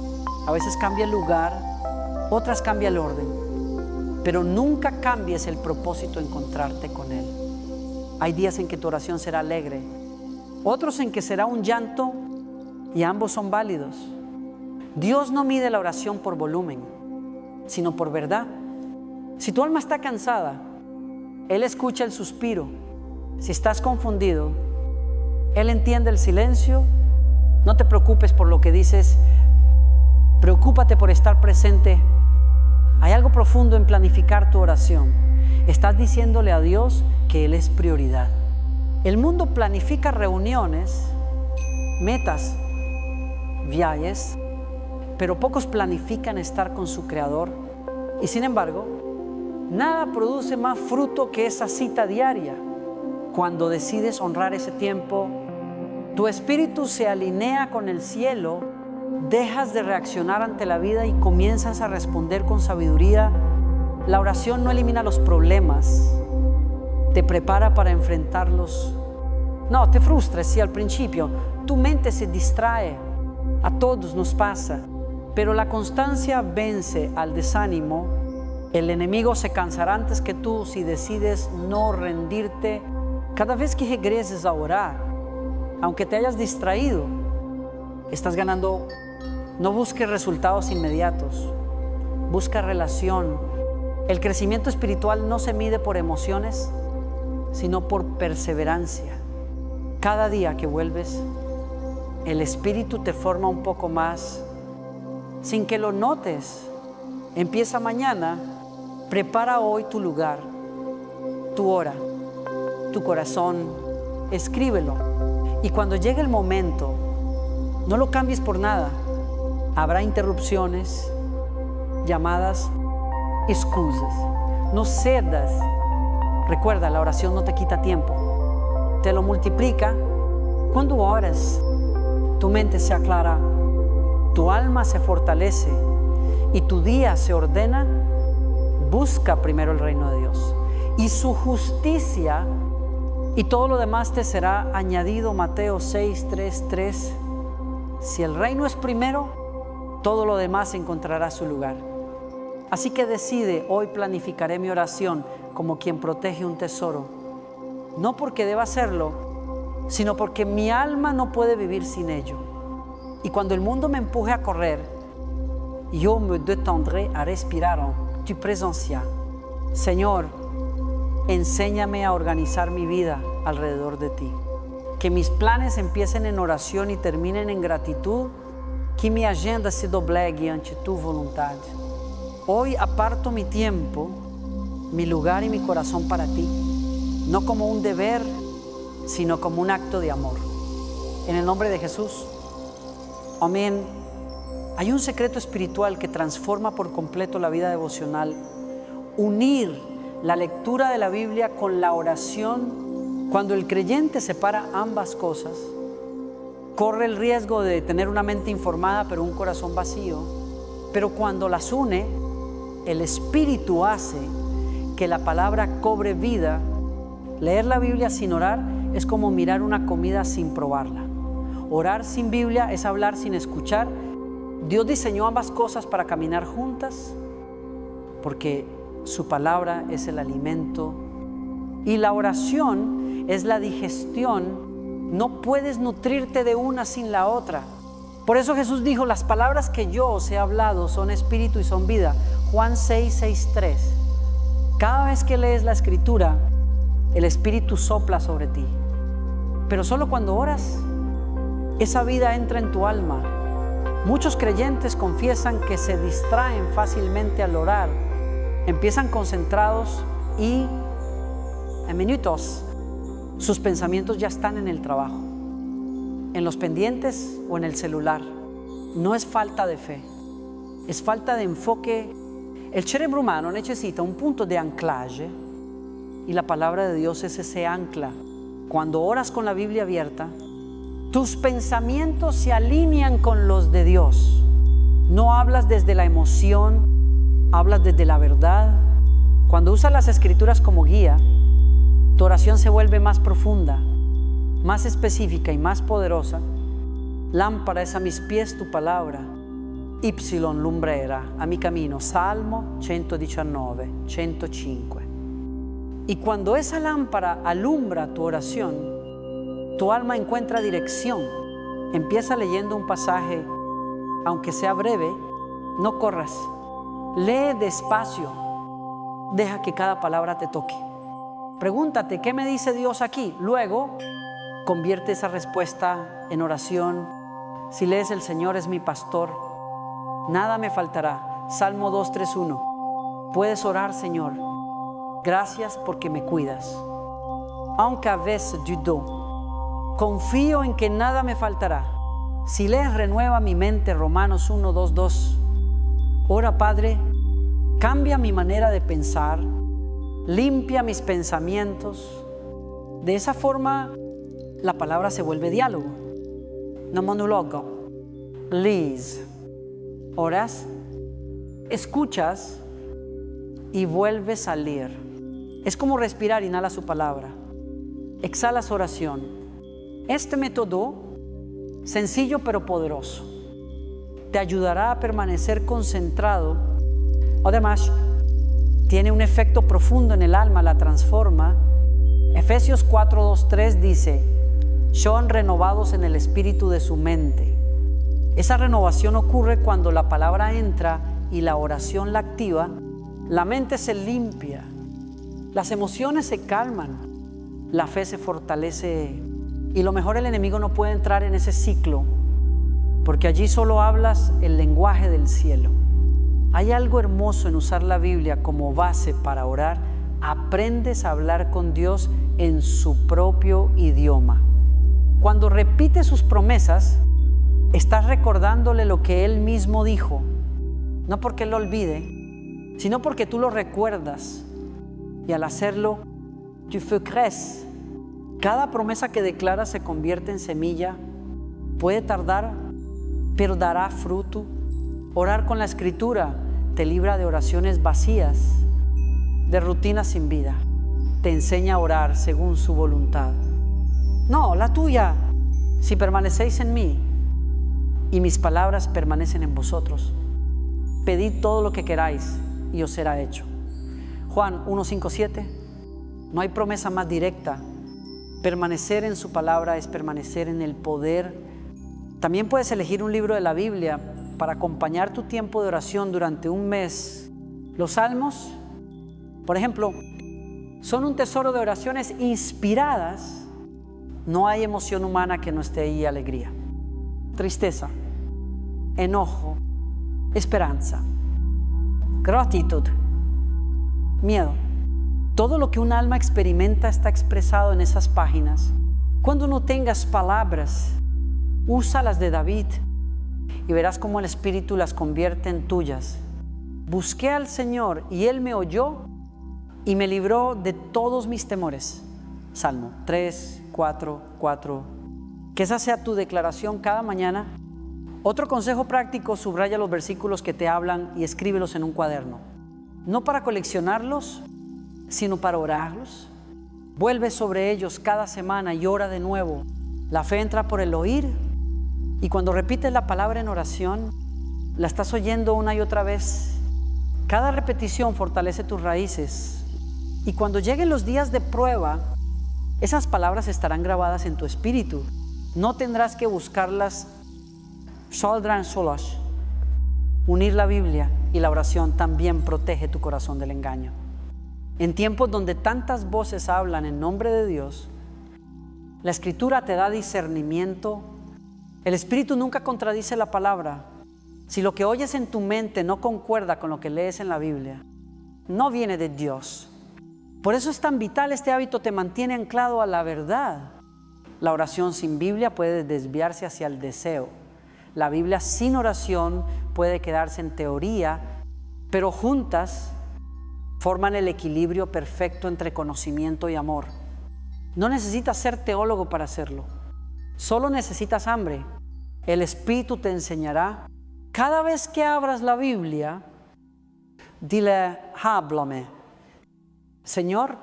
A veces cambia el lugar, otras cambia el orden, pero nunca cambies el propósito de encontrarte con Él. Hay días en que tu oración será alegre, otros en que será un llanto, y ambos son válidos. Dios no mide la oración por volumen, sino por verdad. Si tu alma está cansada, Él escucha el suspiro. Si estás confundido, Él entiende el silencio. No te preocupes por lo que dices, preocúpate por estar presente. Hay algo profundo en planificar tu oración. Estás diciéndole a Dios que Él es prioridad. El mundo planifica reuniones, metas, viajes, pero pocos planifican estar con su Creador. Y sin embargo, nada produce más fruto que esa cita diaria. Cuando decides honrar ese tiempo, tu espíritu se alinea con el cielo, dejas de reaccionar ante la vida y comienzas a responder con sabiduría. La oración no elimina los problemas, te prepara para enfrentarlos. No te frustres si al principio tu mente se distrae. A todos nos pasa, pero la constancia vence al desánimo. El enemigo se cansará antes que tú si decides no rendirte. Cada vez que regreses a orar, aunque te hayas distraído, estás ganando. No busques resultados inmediatos, busca relación. El crecimiento espiritual no se mide por emociones, sino por perseverancia. Cada día que vuelves, el Espíritu te forma un poco más. Sin que lo notes, empieza mañana. Prepara hoy tu lugar, tu hora, tu corazón. Escríbelo. Y cuando llegue el momento, no lo cambies por nada. Habrá interrupciones, llamadas, excusas. No cedas. Recuerda, la oración no te quita tiempo, te lo multiplica. Cuando oras, tu mente se aclara, tu alma se fortalece y tu día se ordena. Busca primero el reino de Dios y su justicia, y todo lo demás te será añadido. Mateo 6:3. Si el reino es primero, todo lo demás encontrará su lugar. Así que decide: hoy planificaré mi oración como quien protege un tesoro. No porque deba hacerlo, sino porque mi alma no puede vivir sin ello. Y cuando el mundo me empuje a correr, yo me detendré a respirar en tu presencia. Señor, enséñame a organizar mi vida alrededor de ti. Que mis planes empiecen en oración y terminen en gratitud. Que mi agenda se doblegue ante tu voluntad. Hoy aparto mi tiempo, mi lugar y mi corazón para ti, no como un deber, sino como un acto de amor. En el nombre de Jesús. Amén. Hay un secreto espiritual que transforma por completo la vida devocional. Unir la lectura de la Biblia con la oración. Cuando el creyente separa ambas cosas, corre el riesgo de tener una mente informada pero un corazón vacío. Pero cuando las une, el Espíritu hace que la palabra cobre vida. Leer la Biblia sin orar es como mirar una comida sin probarla. Orar sin Biblia es hablar sin escuchar. Dios diseñó ambas cosas para caminar juntas, porque su palabra es el alimento y la oración es la digestión. No puedes nutrirte de una sin la otra. Por eso Jesús dijo: las palabras que yo os he hablado son espíritu y son vida. Juan 6:3. Cada vez que lees la Escritura, el Espíritu sopla sobre ti. Pero solo cuando oras, esa vida entra en tu alma. Muchos creyentes confiesan que se distraen fácilmente al orar. Empiezan concentrados y en minutos sus pensamientos ya están en el trabajo, en los pendientes o en el celular. No es falta de fe, es falta de enfoque. El cerebro humano necesita un punto de anclaje y la palabra de Dios es ese ancla. Cuando oras con la Biblia abierta, tus pensamientos se alinean con los de Dios. No hablas desde la emoción, hablas desde la verdad. Cuando usas las Escrituras como guía, tu oración se vuelve más profunda. más específica y más poderosa. Lámpara es a mis pies tu palabra, Y lumbrera a mi camino. Salmo 119, 105. Y cuando esa lámpara alumbra tu oración, tu alma encuentra dirección. Empieza leyendo un pasaje, aunque sea breve, no corras. Lee despacio. Deja que cada palabra te toque. Pregúntate, ¿qué me dice Dios aquí? Luego, convierte esa respuesta en oración. Si lees, el Señor es mi pastor, nada me faltará. Salmo 2:3-1. Puedes orar, Señor, gracias porque me cuidas. Aunque a veces dudo, confío en que nada me faltará. Si lees, renueva mi mente. Romanos 1:2-2. Ora, Padre, cambia mi manera de pensar, limpia mis pensamientos. De esa forma, la palabra se vuelve diálogo, no monólogo. Lees, oras, escuchas y vuelves a leer. Es como respirar, inhala su palabra, exhalas oración. Este método, sencillo pero poderoso, te ayudará a permanecer concentrado. Además, tiene un efecto profundo en el alma, la transforma. Efesios 4:2-3 dice: son renovados en el espíritu de su mente. Esa renovación ocurre cuando la palabra entra y la oración la activa. La mente se limpia, las emociones se calman, la fe se fortalece. Y lo mejor, el enemigo no puede entrar en ese ciclo, porque allí solo hablas el lenguaje del cielo. Hay algo hermoso en usar la Biblia como base para orar. Aprendes a hablar con Dios en su propio idioma. Cuando repites sus promesas, estás recordándole lo que Él mismo dijo. No porque Él lo olvide, sino porque tú lo recuerdas. Y al hacerlo, tu fe crece. Cada promesa que declaras se convierte en semilla. Puede tardar, pero dará fruto. Orar con la Escritura te libra de oraciones vacías, de rutinas sin vida. Te enseña a orar según su voluntad. No, la tuya. Si permanecéis en mí y mis palabras permanecen en vosotros, pedid todo lo que queráis y os será hecho. Juan 1:5-7. No hay promesa más directa. Permanecer en su palabra es permanecer en el poder. También puedes elegir un libro de la Biblia para acompañar tu tiempo de oración durante un mes. Los salmos, por ejemplo, son un tesoro de oraciones inspiradas. No hay emoción humana que no esté ahí. Alegría, tristeza, enojo, esperanza, gratitud, miedo. Todo lo que un alma experimenta está expresado en esas páginas. Cuando no tengas palabras, usa las de David y verás cómo el Espíritu las convierte en tuyas. Busqué al Señor y Él me oyó y me libró de todos mis temores. Salmo 3:4. Que esa sea tu declaración cada mañana. Otro consejo práctico: subraya los versículos que te hablan y escríbelos en un cuaderno. No para coleccionarlos, sino para orarlos. Vuelve sobre ellos cada semana y ora de nuevo. La fe entra por el oír, y cuando repites la palabra en oración, la estás oyendo una y otra vez. Cada repetición fortalece tus raíces, y cuando lleguen los días de prueba, esas palabras estarán grabadas en tu espíritu. No tendrás que buscarlas, saldrán solas. Unir la Biblia y la oración también protege tu corazón del engaño. En tiempos donde tantas voces hablan en nombre de Dios, la Escritura te da discernimiento. El Espíritu nunca contradice la palabra. Si lo que oyes en tu mente no concuerda con lo que lees en la Biblia, no viene de Dios. Por eso es tan vital este hábito, te mantiene anclado a la verdad. La oración sin Biblia puede desviarse hacia el deseo. La Biblia sin oración puede quedarse en teoría, pero juntas forman el equilibrio perfecto entre conocimiento y amor. No necesitas ser teólogo para hacerlo. Solo necesitas hambre. El Espíritu te enseñará. Cada vez que abras la Biblia, dile: háblame. Señor,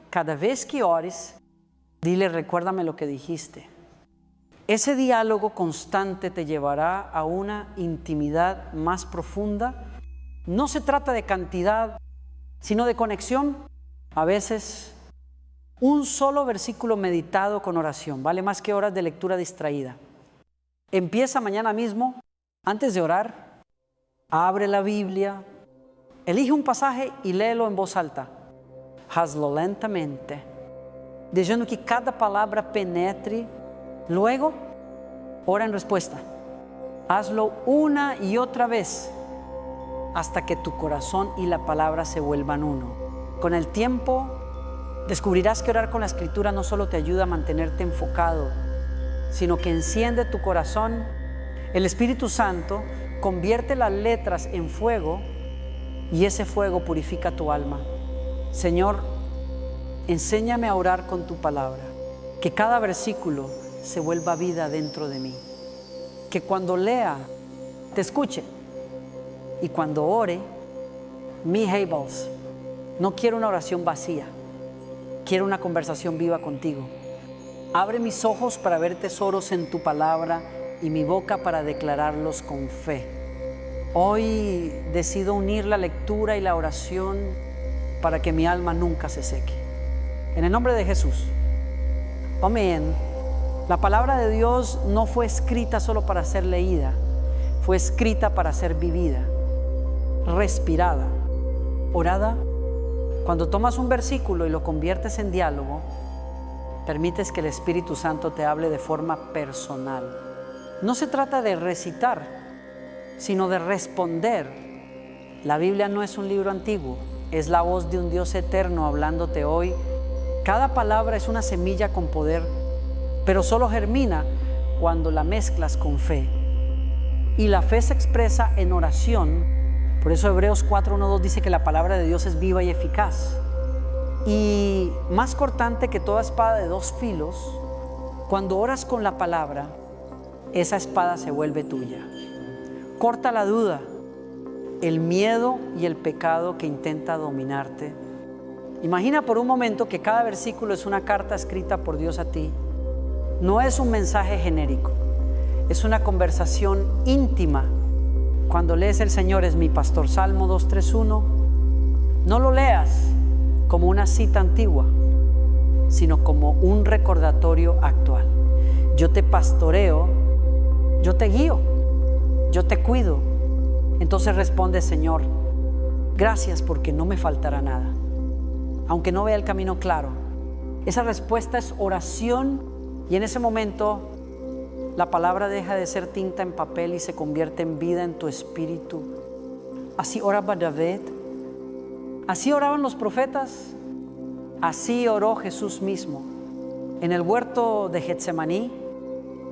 cada vez que ores, Dile, recuérdame lo que dijiste. Ese diálogo constante te llevará a una intimidad más profunda. No se trata de cantidad, sino de conexión. A veces, un solo versículo meditado con oración vale más que horas de lectura distraída. Empieza mañana mismo, antes de orar, abre la Biblia, elige un pasaje y léelo en voz alta. Hazlo lentamente, dejando que cada palabra penetre. Luego, ora en respuesta. Hazlo una y otra vez hasta que tu corazón y la palabra se vuelvan uno. Con el tiempo, descubrirás que orar con la Escritura no solo te ayuda a mantenerte enfocado, sino que enciende tu corazón. El Espíritu Santo convierte las letras en fuego y ese fuego purifica tu alma. Señor, enséñame a orar con tu palabra, que cada versículo se vuelva vida dentro de mí, que cuando lea te escuche y cuando ore, mi Hebels, no quiero una oración vacía, quiero una conversación viva contigo. Abre mis ojos para ver tesoros en tu palabra y mi boca para declararlos con fe. Hoy decido unir la lectura y la oración para que mi alma nunca se seque. En el nombre de Jesús. Amén. La palabra de Dios no fue escrita solo para ser leída, fue escrita para ser vivida, respirada, orada. Cuando tomas un versículo y lo conviertes en diálogo, permites que el Espíritu Santo te hable de forma personal. No se trata de recitar, sino de responder. La Biblia no es un libro antiguo, es la voz de un Dios eterno hablándote hoy. Cada palabra es una semilla con poder, pero solo germina cuando la mezclas con fe. Y la fe se expresa en oración. Por eso Hebreos 4:1-2 dice que la palabra de Dios es viva y eficaz. Y más cortante que toda espada de dos filos, cuando oras con la palabra, esa espada se vuelve tuya. Corta la duda, el miedo y el pecado que intenta dominarte. Imagina por un momento que cada versículo es una carta escrita por Dios a ti. No es un mensaje genérico, es una conversación íntima. Cuando lees el Señor es mi pastor, Salmo 2:3-1, no lo leas como una cita antigua, sino como un recordatorio actual. Yo te pastoreo, yo te guío, yo te cuido. Entonces responde, Señor, gracias porque no me faltará nada, aunque no vea el camino claro. Esa respuesta es oración y en ese momento la palabra deja de ser tinta en papel y se convierte en vida en tu espíritu. Así oraba David, así oraban los profetas, así oró Jesús mismo. En el huerto de Getsemaní,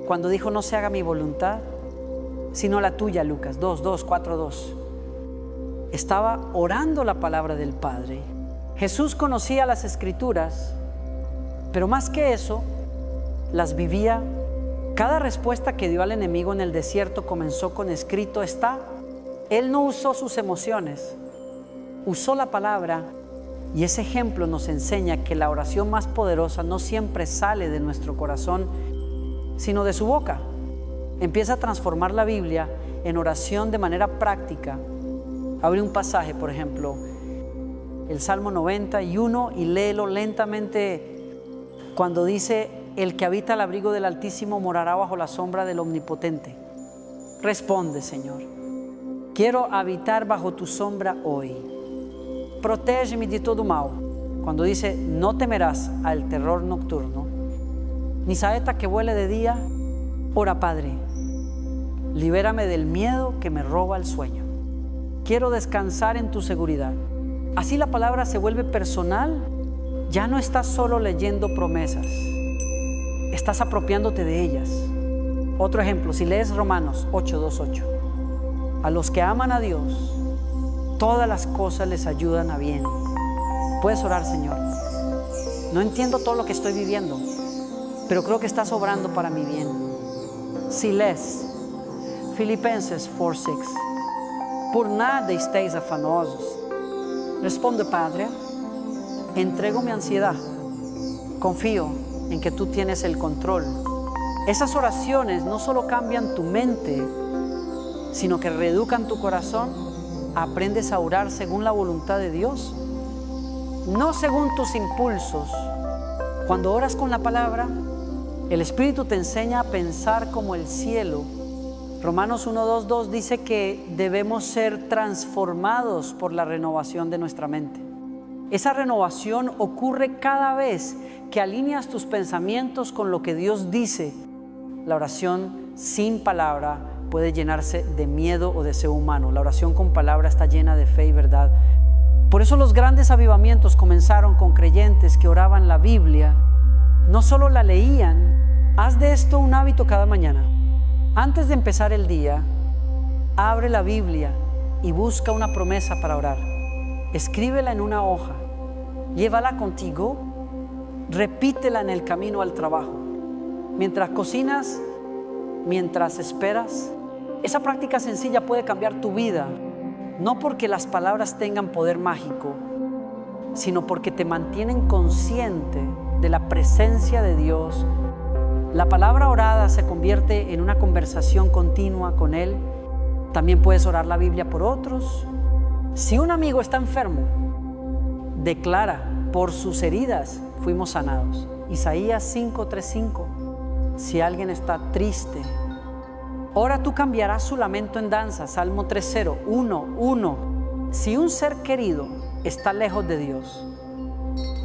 cuando dijo, no se haga mi voluntad, sino la tuya, Lucas 4:2. Estaba orando la palabra del Padre. Jesús conocía las Escrituras, pero más que eso, las vivía. Cada respuesta que dio al enemigo en el desierto comenzó con escrito está. Él no usó sus emociones, usó la palabra, y ese ejemplo nos enseña que la oración más poderosa no siempre sale de nuestro corazón, sino de su boca. Empieza a transformar la Biblia en oración de manera práctica. Abre un pasaje, por ejemplo, el Salmo 91, y léelo lentamente cuando dice, el que habita al abrigo del Altísimo morará bajo la sombra del Omnipotente. Responde, Señor, quiero habitar bajo tu sombra hoy. Protégeme de todo mal. Cuando dice, no temerás al terror nocturno, ni saeta que vuele de día. Ora, Padre, libérame del miedo que me roba el sueño. Quiero descansar en tu seguridad. Así la palabra se vuelve personal. Ya no estás solo leyendo promesas, estás apropiándote de ellas. Otro ejemplo, si lees Romanos 8:2-8, a los que aman a Dios, todas las cosas les ayudan a bien. Puedes orar, Señor. No entiendo todo lo que estoy viviendo, pero creo que estás obrando para mi bien. Si lees Filipenses 4:6, por nada estéis afanosos. Responde, Padre, entrego mi ansiedad, confío en que tú tienes el control. Esas oraciones no solo cambian tu mente, sino que reeducan tu corazón. Aprendes a orar según la voluntad de Dios, no según tus impulsos. Cuando oras con la palabra, el Espíritu te enseña a pensar como el cielo. Romanos 1:2 dice que debemos ser transformados por la renovación de nuestra mente. Esa renovación ocurre cada vez que alineas tus pensamientos con lo que Dios dice. La oración sin palabra puede llenarse de miedo o deseo humano. La oración con palabra está llena de fe y verdad. Por eso los grandes avivamientos comenzaron con creyentes que oraban la Biblia. No solo la leían. Haz de esto un hábito cada mañana. Antes de empezar el día, abre la Biblia y busca una promesa para orar. Escríbela en una hoja. Llévala contigo. Repítela en el camino al trabajo. Mientras cocinas, mientras esperas. Esa práctica sencilla puede cambiar tu vida. No porque las palabras tengan poder mágico, sino porque te mantienen consciente de la presencia de Dios. La palabra orada se convierte en una conversación continua con Él. También puedes orar la Biblia por otros. Si un amigo está enfermo, declara: por sus heridas fuimos sanados. Isaías 5:3-5. Si alguien está triste, ora, tú cambiarás su lamento en danza. Salmo 3:0. 1:1. Si un ser querido está lejos de Dios,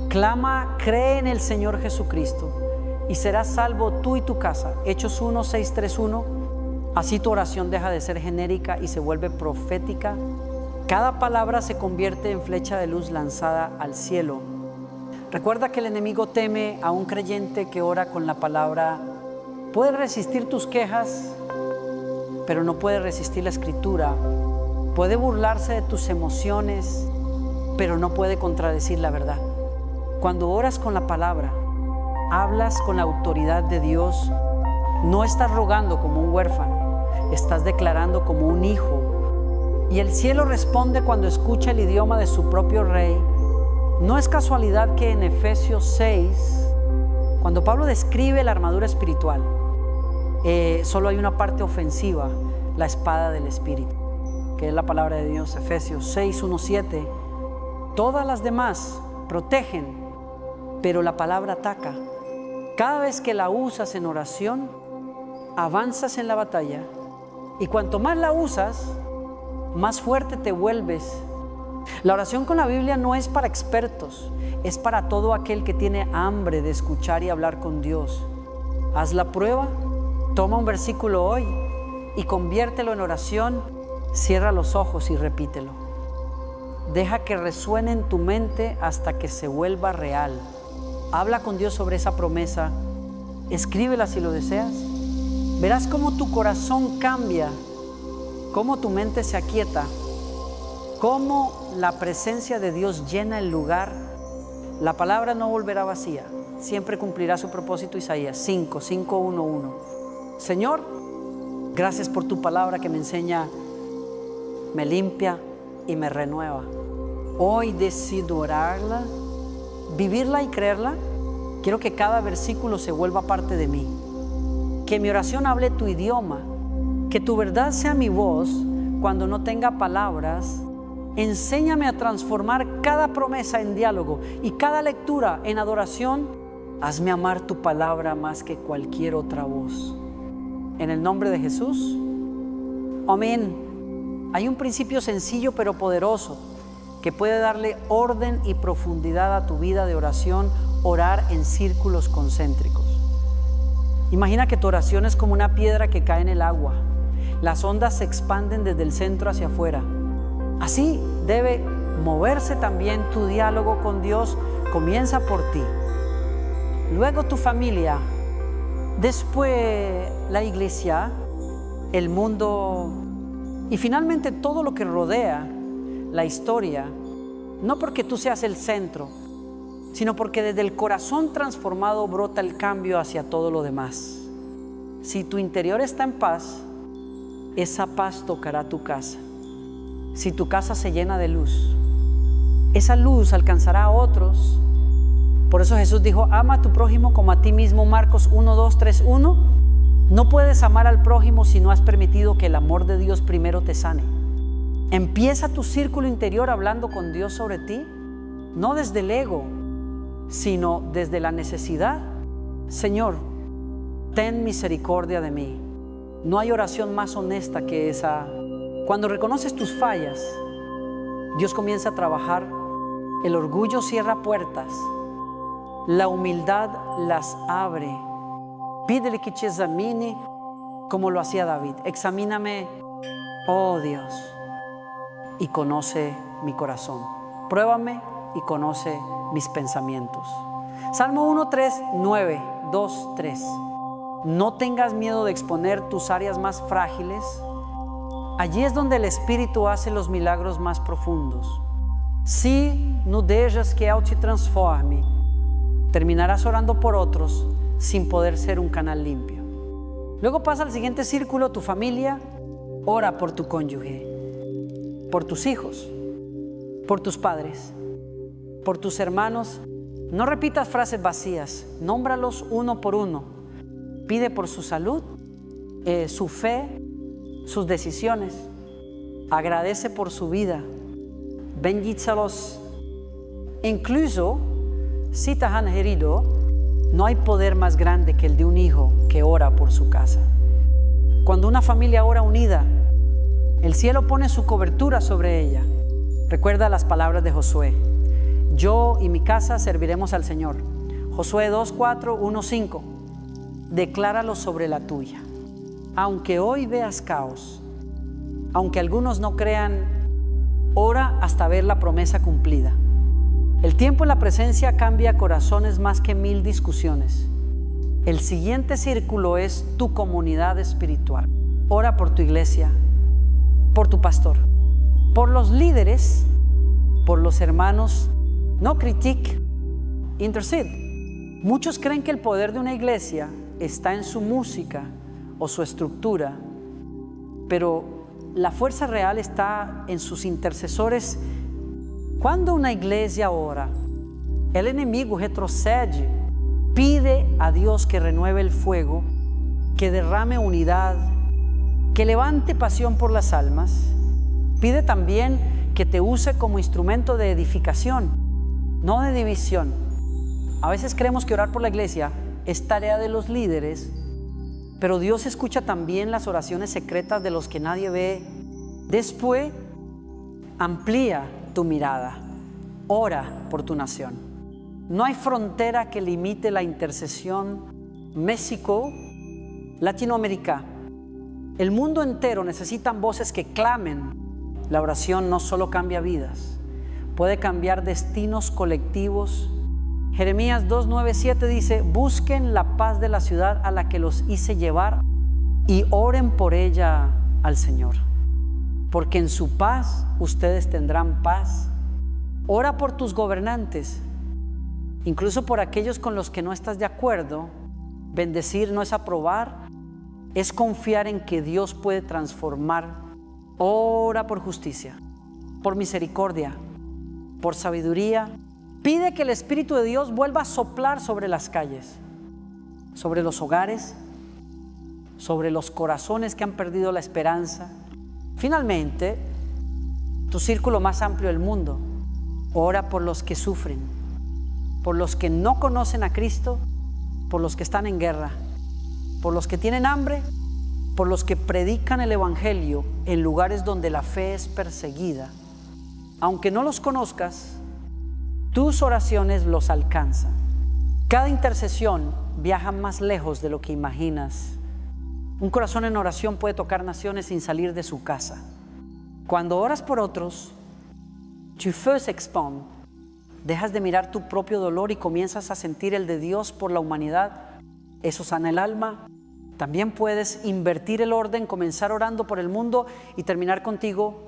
clama, cree en el Señor Jesucristo y serás salvo tú y tu casa. Hechos 1:6-3-1. Así tu oración deja de ser genérica y se vuelve profética. Cada palabra se convierte en flecha de luz lanzada al cielo. Recuerda que el enemigo teme a un creyente que ora con la palabra. Puede resistir tus quejas, pero no puede resistir la escritura. Puede burlarse de tus emociones, pero no puede contradecir la verdad. Cuando oras con la palabra, hablas con la autoridad de Dios. No estás rogando como un huérfano, estás declarando como un hijo. Y el cielo responde cuando escucha el idioma de su propio rey. No es casualidad que en Efesios 6, cuando Pablo describe la armadura espiritual, solo hay una parte ofensiva: la espada del Espíritu, que es la palabra de Dios. Efesios 6:1-7. Todas las demás protegen, pero la palabra ataca. Cada vez que la usas en oración, avanzas en la batalla, y cuanto más la usas, más fuerte te vuelves. La oración con la Biblia no es para expertos, es para todo aquel que tiene hambre de escuchar y hablar con Dios. Haz la prueba, toma un versículo hoy y conviértelo en oración. Cierra los ojos y repítelo. Deja que resuene en tu mente hasta que se vuelva real. Habla con Dios sobre esa promesa. Escríbela si lo deseas. Verás cómo tu corazón cambia, cómo tu mente se aquieta, cómo la presencia de Dios llena el lugar. La palabra no volverá vacía, siempre cumplirá su propósito. Isaías 5:1-1. Señor, gracias por tu palabra que me enseña, me limpia y me renueva. Hoy decido orarla, vivirla y creerla. Quiero que cada versículo se vuelva parte de mí. Que mi oración hable tu idioma. Que tu verdad sea mi voz cuando no tenga palabras. Enséñame a transformar cada promesa en diálogo y cada lectura en adoración. Hazme amar tu palabra más que cualquier otra voz. En el nombre de Jesús. Amén. Hay un principio sencillo pero poderoso que puede darle orden y profundidad a tu vida de oración: orar en círculos concéntricos. Imagina que tu oración es como una piedra que cae en el agua. Las ondas se expanden desde el centro hacia afuera. Así debe moverse también tu diálogo con Dios. Comienza por ti, luego tu familia, después la iglesia, el mundo y finalmente todo lo que rodea la historia. No porque tú seas el centro, sino porque desde el corazón transformado brota el cambio hacia todo lo demás. Si tu interior está en paz, esa paz tocará tu casa. Si tu casa se llena de luz, esa luz alcanzará a otros Por eso Jesús dijo, ama a tu prójimo como a ti mismo, Marcos 1, 2, 3, 1. No puedes amar al prójimo si no has permitido que el amor de Dios primero te sane. Empieza tu círculo interior hablando con Dios sobre ti, no desde el ego, sino desde la necesidad. Señor, ten misericordia de mí. No hay oración más honesta que esa. Cuando reconoces tus fallas, Dios comienza a trabajar. El orgullo cierra puertas, la humildad las abre. Pídele que te examine como lo hacía David. Examíname, oh Dios, y conoce mi corazón. Pruébame y conoce mis pensamientos. Salmo 1, 3, 9, 2, 3. No tengas miedo de exponer tus áreas más frágiles. Allí es donde el Espíritu hace los milagros más profundos. Si no dejas que Él te transforme, terminarás orando por otros sin poder ser un canal limpio. Luego pasa al siguiente círculo, tu familia. Ora por tu cónyuge, por tus hijos, por tus padres, por tus hermanos. No repitas frases vacías, nómbralos uno por uno. Pide por su salud, su fe, sus decisiones. Agradece por su vida. Bendícelos. Incluso si te han herido, no hay poder más grande que el de un hijo que ora por su casa. Cuando una familia ora unida, el cielo pone su cobertura sobre ella. Recuerda las palabras de Josué. Yo y mi casa serviremos al Señor. Josué 2:4, 1:5. Decláralo sobre la tuya. Aunque hoy veas caos, aunque algunos no crean, ora hasta ver la promesa cumplida. El tiempo en la presencia cambia corazones más que 1000 discusiones. El siguiente círculo es tu comunidad espiritual. Ora por tu iglesia, por tu pastor, por los líderes, por los hermanos. No critique, intercede. Muchos creen que el poder de una iglesia está en su música o su estructura, pero la fuerza real está en sus intercesores. Cuando una iglesia ora, el enemigo retrocede, pide a Dios que renueve el fuego, que derrame unidad, que levante pasión por las almas. Pide también que te use como instrumento de edificación, no de división. A veces creemos que orar por la iglesia es tarea de los líderes, pero Dios escucha también las oraciones secretas de los que nadie ve. Después, amplía tu mirada. Ora por tu nación. No hay frontera que limite la intercesión. México, Latinoamérica, el mundo entero necesitan voces que clamen. La oración no solo cambia vidas, puede cambiar destinos colectivos. Jeremías 2:9-7 dice: busquen la paz de la ciudad a la que los hice llevar y oren por ella al Señor, porque en su paz ustedes tendrán paz. Ora por tus gobernantes, incluso por aquellos con los que no estás de acuerdo. Bendecir no es aprobar, es confiar en que Dios puede transformar. Ora por justicia, por misericordia, por sabiduría. Pide que el Espíritu de Dios vuelva a soplar sobre las calles, sobre los hogares, sobre los corazones que han perdido la esperanza. Finalmente, tu círculo más amplio del mundo. Ora por los que sufren, por los que no conocen a Cristo, por los que están en guerra, por los que tienen hambre, por los que predican el Evangelio en lugares donde la fe es perseguida. Aunque no los conozcas, tus oraciones los alcanzan. Cada intercesión viaja más lejos de lo que imaginas. Un corazón en oración puede tocar naciones sin salir de su casa. Cuando oras por otros, tu feu s'expande. Dejas de mirar tu propio dolor y comienzas a sentir el de Dios por la humanidad. Eso sana el alma. También puedes invertir el orden, comenzar orando por el mundo y terminar contigo.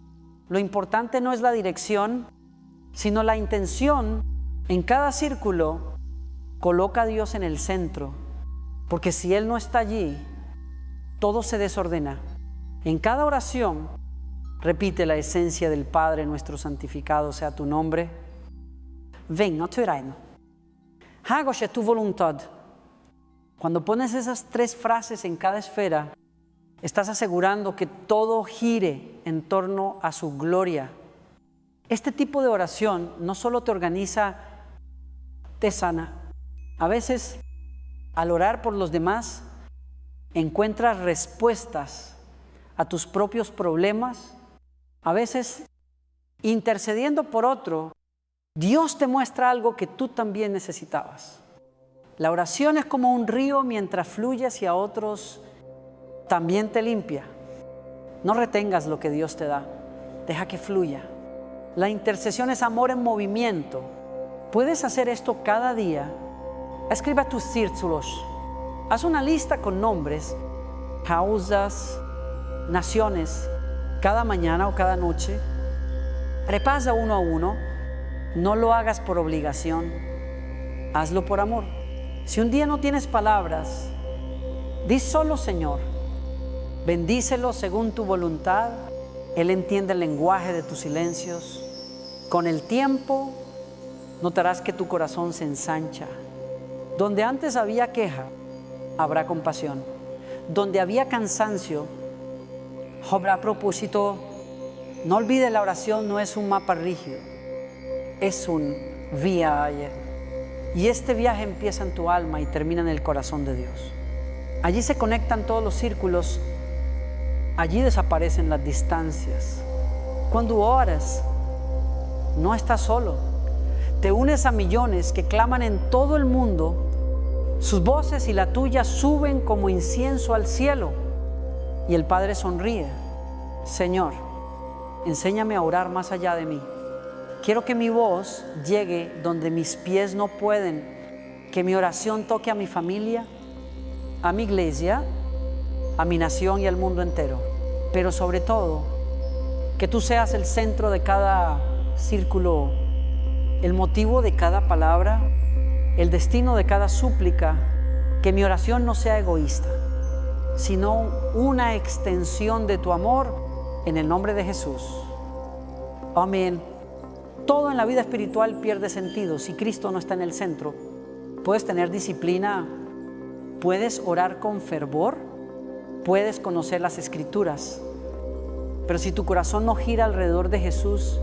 Lo importante no es la dirección, sino la intención. En cada círculo, coloca a Dios en el centro, porque si Él no está allí, todo se desordena. En cada oración, repite la esencia del Padre nuestro, santificado sea tu nombre. Venga till reino. Hágase tu voluntad. Cuando pones esas 3 frases en cada esfera, estás asegurando que todo gire en torno a su gloria. Este tipo de oración no solo te organiza, te sana. A veces, al orar por los demás, encuentras respuestas a tus propios problemas. A veces, intercediendo por otro, Dios te muestra algo que tú también necesitabas. La oración es como un río, mientras fluye hacia otros, también te limpia. No retengas lo que Dios te da, deja que fluya. La intercesión es amor en movimiento. Puedes hacer esto cada día. Escriba tus círculos. Haz una lista con nombres, causas, naciones, cada mañana o cada noche. Repasa uno a uno. No lo hagas por obligación. Hazlo por amor. Si un día no tienes palabras, di solo Señor. Bendícelo según tu voluntad. Él entiende el lenguaje de tus silencios. Con el tiempo, notarás que tu corazón se ensancha. Donde antes había queja, habrá compasión. Donde había cansancio, habrá propósito. No olvides, la oración no es un mapa rígido, es un viaje. Y este viaje empieza en tu alma y termina en el corazón de Dios. Allí se conectan todos los círculos, allí desaparecen las distancias. Cuando oras, no estás solo. Te unes a millones que claman en todo el mundo. Sus voces y la tuya suben como incienso al cielo. Y el Padre sonríe. Señor, enséñame a orar más allá de mí. Quiero que mi voz llegue donde mis pies no pueden. Que mi oración toque a mi familia, a mi iglesia, a mi nación y al mundo entero. Pero sobre todo, que tú seas el centro de cada círculo, el motivo de cada palabra, el destino de cada súplica. Que mi oración no sea egoísta, sino una extensión de tu amor, en el nombre de Jesús. Amén. Todo en la vida espiritual pierde sentido si Cristo no está en el centro. Puedes tener disciplina, puedes orar con fervor, puedes conocer las Escrituras, pero si tu corazón no gira alrededor de Jesús,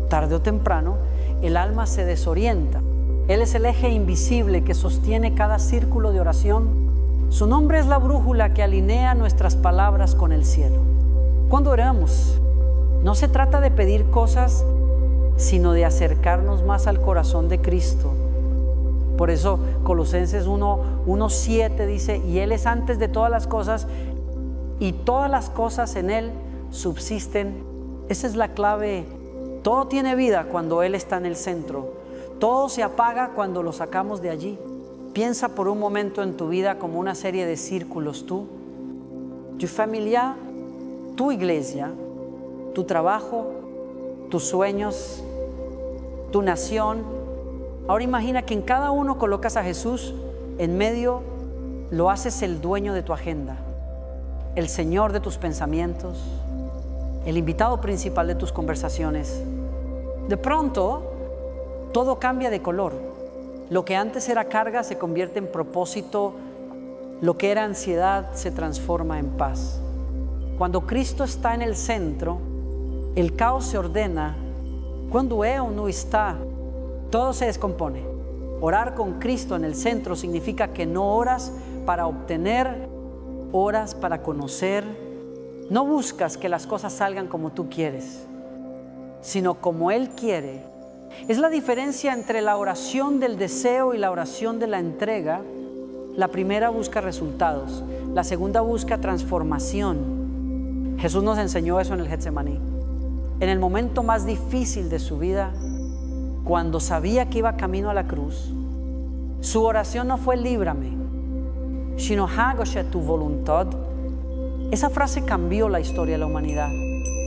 tarde o temprano, el alma se desorienta. Él es el eje invisible que sostiene cada círculo de oración. Su nombre es la brújula que alinea nuestras palabras con el cielo. Cuando oramos, no se trata de pedir cosas, sino de acercarnos más al corazón de Cristo. Por eso Colosenses 1:7 dice, y Él es antes de todas las cosas, y todas las cosas en Él subsisten. Esa es la clave. Todo tiene vida cuando Él está en el centro. Todo se apaga cuando lo sacamos de allí. Piensa por un momento en tu vida como una serie de círculos. Tú, tu familia, tu iglesia, tu trabajo, tus sueños, tu nación. Ahora imagina que en cada uno colocas a Jesús en medio, lo haces el dueño de tu agenda, el Señor de tus pensamientos, el invitado principal de tus conversaciones. De pronto, todo cambia de color. Lo que antes era carga se convierte en propósito. Lo que era ansiedad se transforma en paz. Cuando Cristo está en el centro, el caos se ordena. Cuando Él no está, todo se descompone. Orar con Cristo en el centro significa que no oras para obtener, oras para conocer. No buscas que las cosas salgan como tú quieres, sino como Él quiere. Es la diferencia entre la oración del deseo y la oración de la entrega. La primera busca resultados, la segunda busca transformación. Jesús nos enseñó eso en el Getsemaní. En el momento más difícil de su vida, cuando sabía que iba camino a la cruz, su oración no fue líbrame, sino hágase tu voluntad. Esa frase cambió la historia de la humanidad.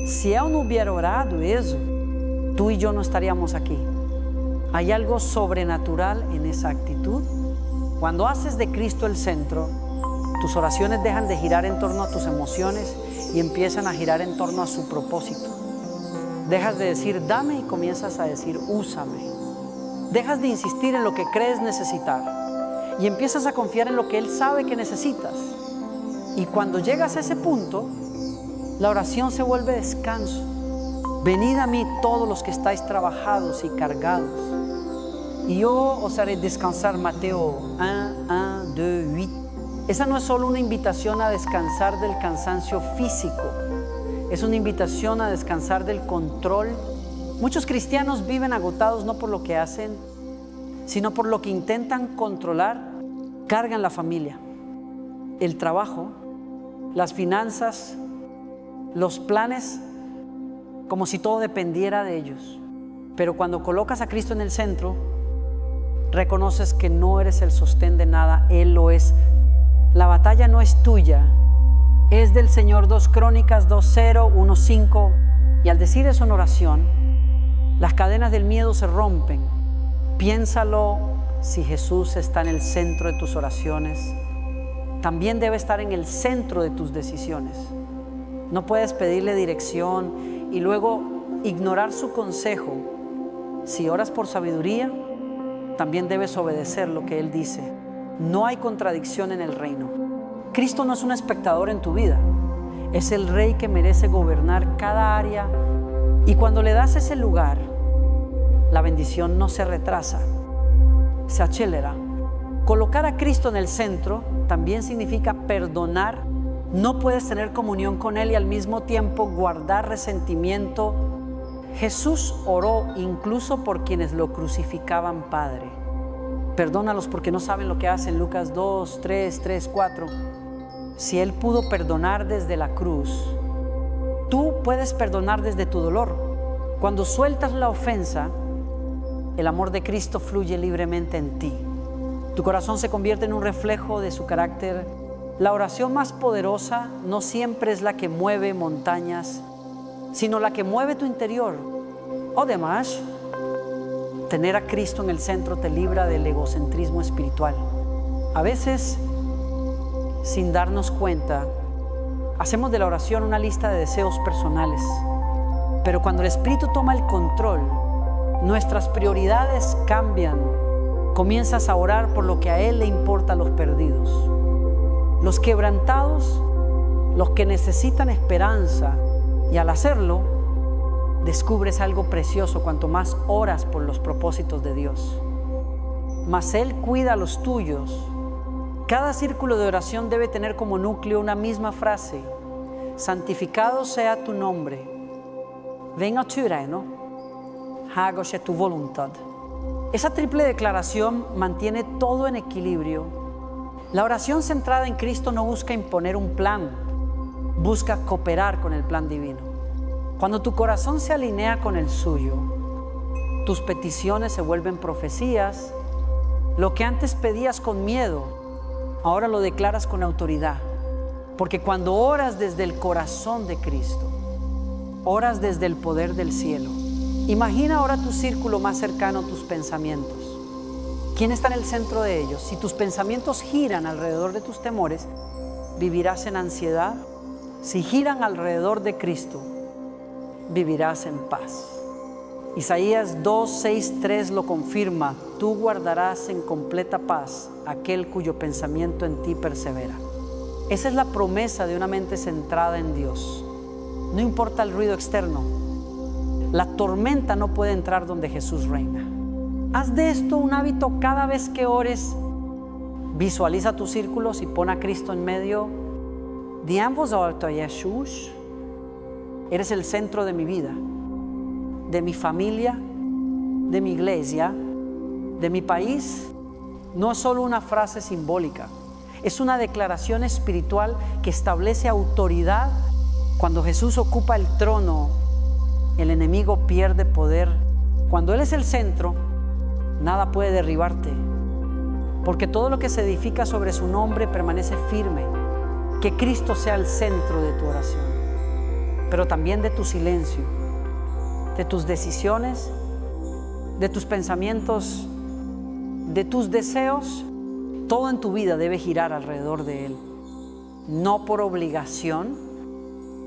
Si Él no hubiera orado eso, tú y yo no estaríamos aquí. Hay algo sobrenatural en esa actitud. Cuando haces de Cristo el centro, tus oraciones dejan de girar en torno a tus emociones y empiezan a girar en torno a su propósito. Dejas de decir dame y comienzas a decir úsame. dejas de insistir en lo que crees necesitar y empiezas a confiar en lo que Él sabe que necesitas. Y cuando llegas a ese punto, la oración se vuelve descanso. Venid a mí todos los que estáis trabajados y cargados, y yo os haré descansar. Mateo 1, 2, 8. Esa no es solo una invitación a descansar del cansancio físico, es una invitación a descansar del control. Muchos cristianos viven agotados no por lo que hacen, sino por lo que intentan controlar. Cargan la familia, el trabajo, las finanzas, los planes, como si todo dependiera de ellos. Pero cuando colocas a Cristo en el centro, reconoces que no eres el sostén de nada, Él lo es. La batalla no es tuya, es del Señor. 2 Crónicas 2:0, 1:5. Y al decir eso en oración, las cadenas del miedo se rompen. Piénsalo, si Jesús está en el centro de tus oraciones, también debe estar en el centro de tus decisiones. No puedes pedirle dirección y luego ignorar su consejo. Si oras por sabiduría, también debes obedecer lo que Él dice. No hay contradicción en el reino. Cristo no es un espectador en tu vida, es el Rey que merece gobernar cada área, y cuando le das ese lugar, la bendición no se retrasa, se acelera. Colocar a Cristo en el centro también significa perdonar. No puedes tener comunión con Él y al mismo tiempo guardar resentimiento. Jesús oró incluso por quienes lo crucificaban. Padre, perdónalos porque no saben lo que hacen. Lucas 2, 3, 4. Si Él pudo perdonar desde la cruz, tú puedes perdonar desde tu dolor. Cuando sueltas la ofensa, el amor de Cristo fluye libremente en ti. Tu corazón se convierte en un reflejo de su carácter. La oración más poderosa no siempre es la que mueve montañas, sino la que mueve tu interior. Además, tener a Cristo en el centro te libra del egocentrismo espiritual. A veces, sin darnos cuenta, hacemos de la oración una lista de deseos personales. Pero cuando el Espíritu toma el control, nuestras prioridades cambian. Comienzas a orar por lo que a Él le importa, a los perdidos, los quebrantados, los que necesitan esperanza. Y al hacerlo, descubres algo precioso cuanto más oras por los propósitos de Dios. Mas Él cuida a los tuyos. Cada círculo de oración debe tener como núcleo una misma frase: santificado sea tu nombre, venga tu reino, hágase tu voluntad. Esa triple declaración mantiene todo en equilibrio. La oración centrada en Cristo no busca imponer un plan, busca cooperar con el plan divino. Cuando tu corazón se alinea con el suyo, tus peticiones se vuelven profecías. Lo que antes pedías con miedo, ahora lo declaras con autoridad. Porque cuando oras desde el corazón de Cristo, oras desde el poder del cielo. Imagina ahora tu círculo más cercano, tus pensamientos. ¿Quién está en el centro de ellos? Si tus pensamientos giran alrededor de tus temores, vivirás en ansiedad. Si giran alrededor de Cristo, vivirás en paz. Isaías 2, 6, 3 lo confirma: tú guardarás en completa paz aquel cuyo pensamiento en ti persevera. Esa es la promesa de una mente centrada en Dios. No importa el ruido externo, la tormenta no puede entrar donde Jesús reina. Haz de esto un hábito cada vez que ores. Visualiza tus círculos y pon a Cristo en medio. Di en voz alta: Jesús, eres el centro de mi vida, de mi familia, de mi iglesia, de mi país. No es solo una frase simbólica, es una declaración espiritual que establece autoridad. Cuando Jesús ocupa el trono, el enemigo pierde poder. Cuando Él es el centro, nada puede derribarte, porque todo lo que se edifica sobre su nombre permanece firme. Que Cristo sea el centro de tu oración, pero también de tu silencio, de tus decisiones, de tus pensamientos, de tus deseos. Todo en tu vida debe girar alrededor de Él, no por obligación,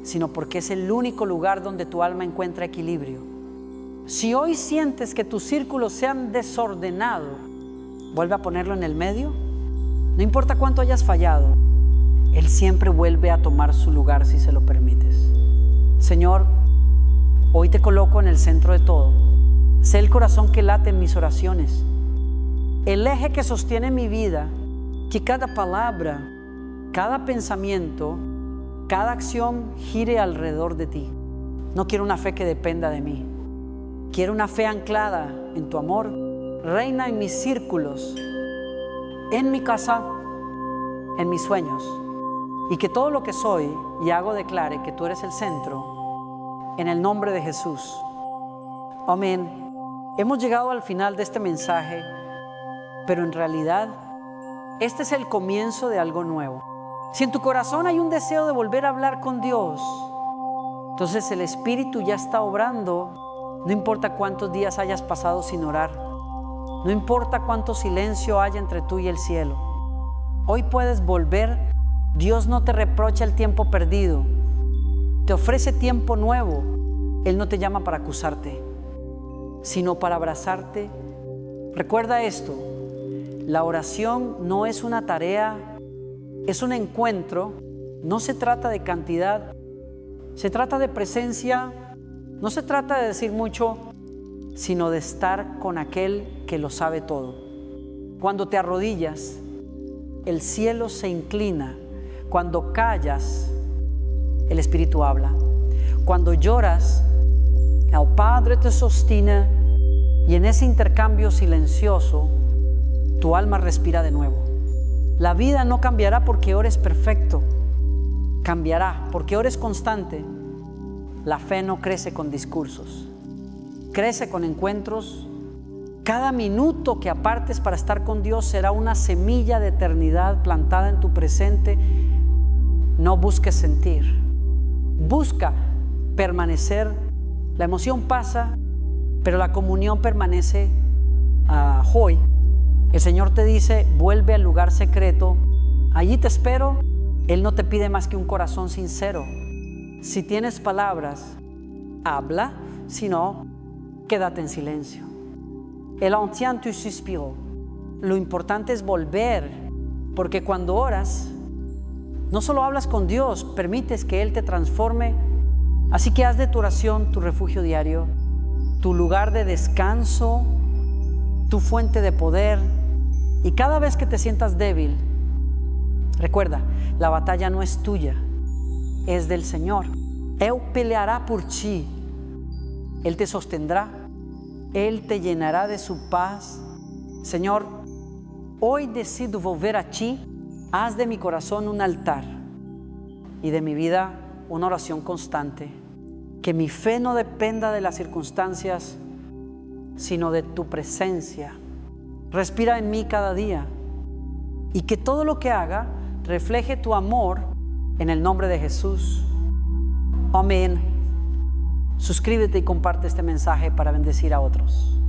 sino porque es el único lugar donde tu alma encuentra equilibrio. Si hoy sientes que tus círculos se han desordenado, vuelve a ponerlo en el medio. No importa cuánto hayas fallado, Él siempre vuelve a tomar su lugar si se lo permites. Señor, hoy te coloco en el centro de todo. Sé el corazón que late en mis oraciones, el eje que sostiene mi vida, que cada palabra, cada pensamiento, cada acción gire alrededor de ti. No quiero una fe que dependa de mí. Quiero una fe anclada en tu amor. Reina en mis círculos, en mi casa, en mis sueños. Y que todo lo que soy y hago declare que tú eres el centro. En el nombre de Jesús. Amén. Hemos llegado al final de este mensaje, pero en realidad este es el comienzo de algo nuevo. Si en tu corazón hay un deseo de volver a hablar con Dios, entonces el Espíritu ya está obrando. No importa cuántos días hayas pasado sin orar, no importa cuánto silencio haya entre tú y el cielo, hoy puedes volver. Dios no te reprocha el tiempo perdido, te ofrece tiempo nuevo. Él no te llama para acusarte, sino para abrazarte. Recuerda esto: la oración no es una tarea, es un encuentro. No se trata de cantidad, se trata de presencia. No se trata de decir mucho, sino de estar con aquel que lo sabe todo. Cuando te arrodillas, el cielo se inclina. Cuando callas, el Espíritu habla. Cuando lloras, el Padre te sostiene, y en ese intercambio silencioso, tu alma respira de nuevo. La vida no cambiará porque ores perfecto, cambiará porque ores constante. La fe no crece con discursos, crece con encuentros. Cada minuto que apartes para estar con Dios será una semilla de eternidad plantada en tu presente. No busques sentir, busca permanecer. La emoción pasa, pero la comunión permanece hoy. El Señor te dice: vuelve al lugar secreto, allí te espero. Él no te pide más que un corazón sincero. Si tienes palabras, habla. Si no, quédate en silencio. El entend tu suspiro. Lo importante es volver, porque cuando oras, no solo hablas con Dios, permites que Él te transforme. Así que haz de tu oración tu refugio diario, tu lugar de descanso, tu fuente de poder. Y cada vez que te sientas débil, recuerda, la batalla no es tuya, es del Señor. Él peleará por ti. Él te sostendrá. Él te llenará de su paz. Señor, hoy decido volver a ti. Haz de mi corazón un altar y de mi vida una oración constante. Que mi fe no dependa de las circunstancias, sino de tu presencia. Respira en mí cada día, y que todo lo que haga refleje tu amor, en el nombre de Jesús. Amén. Suscríbete y comparte este mensaje para bendecir a otros.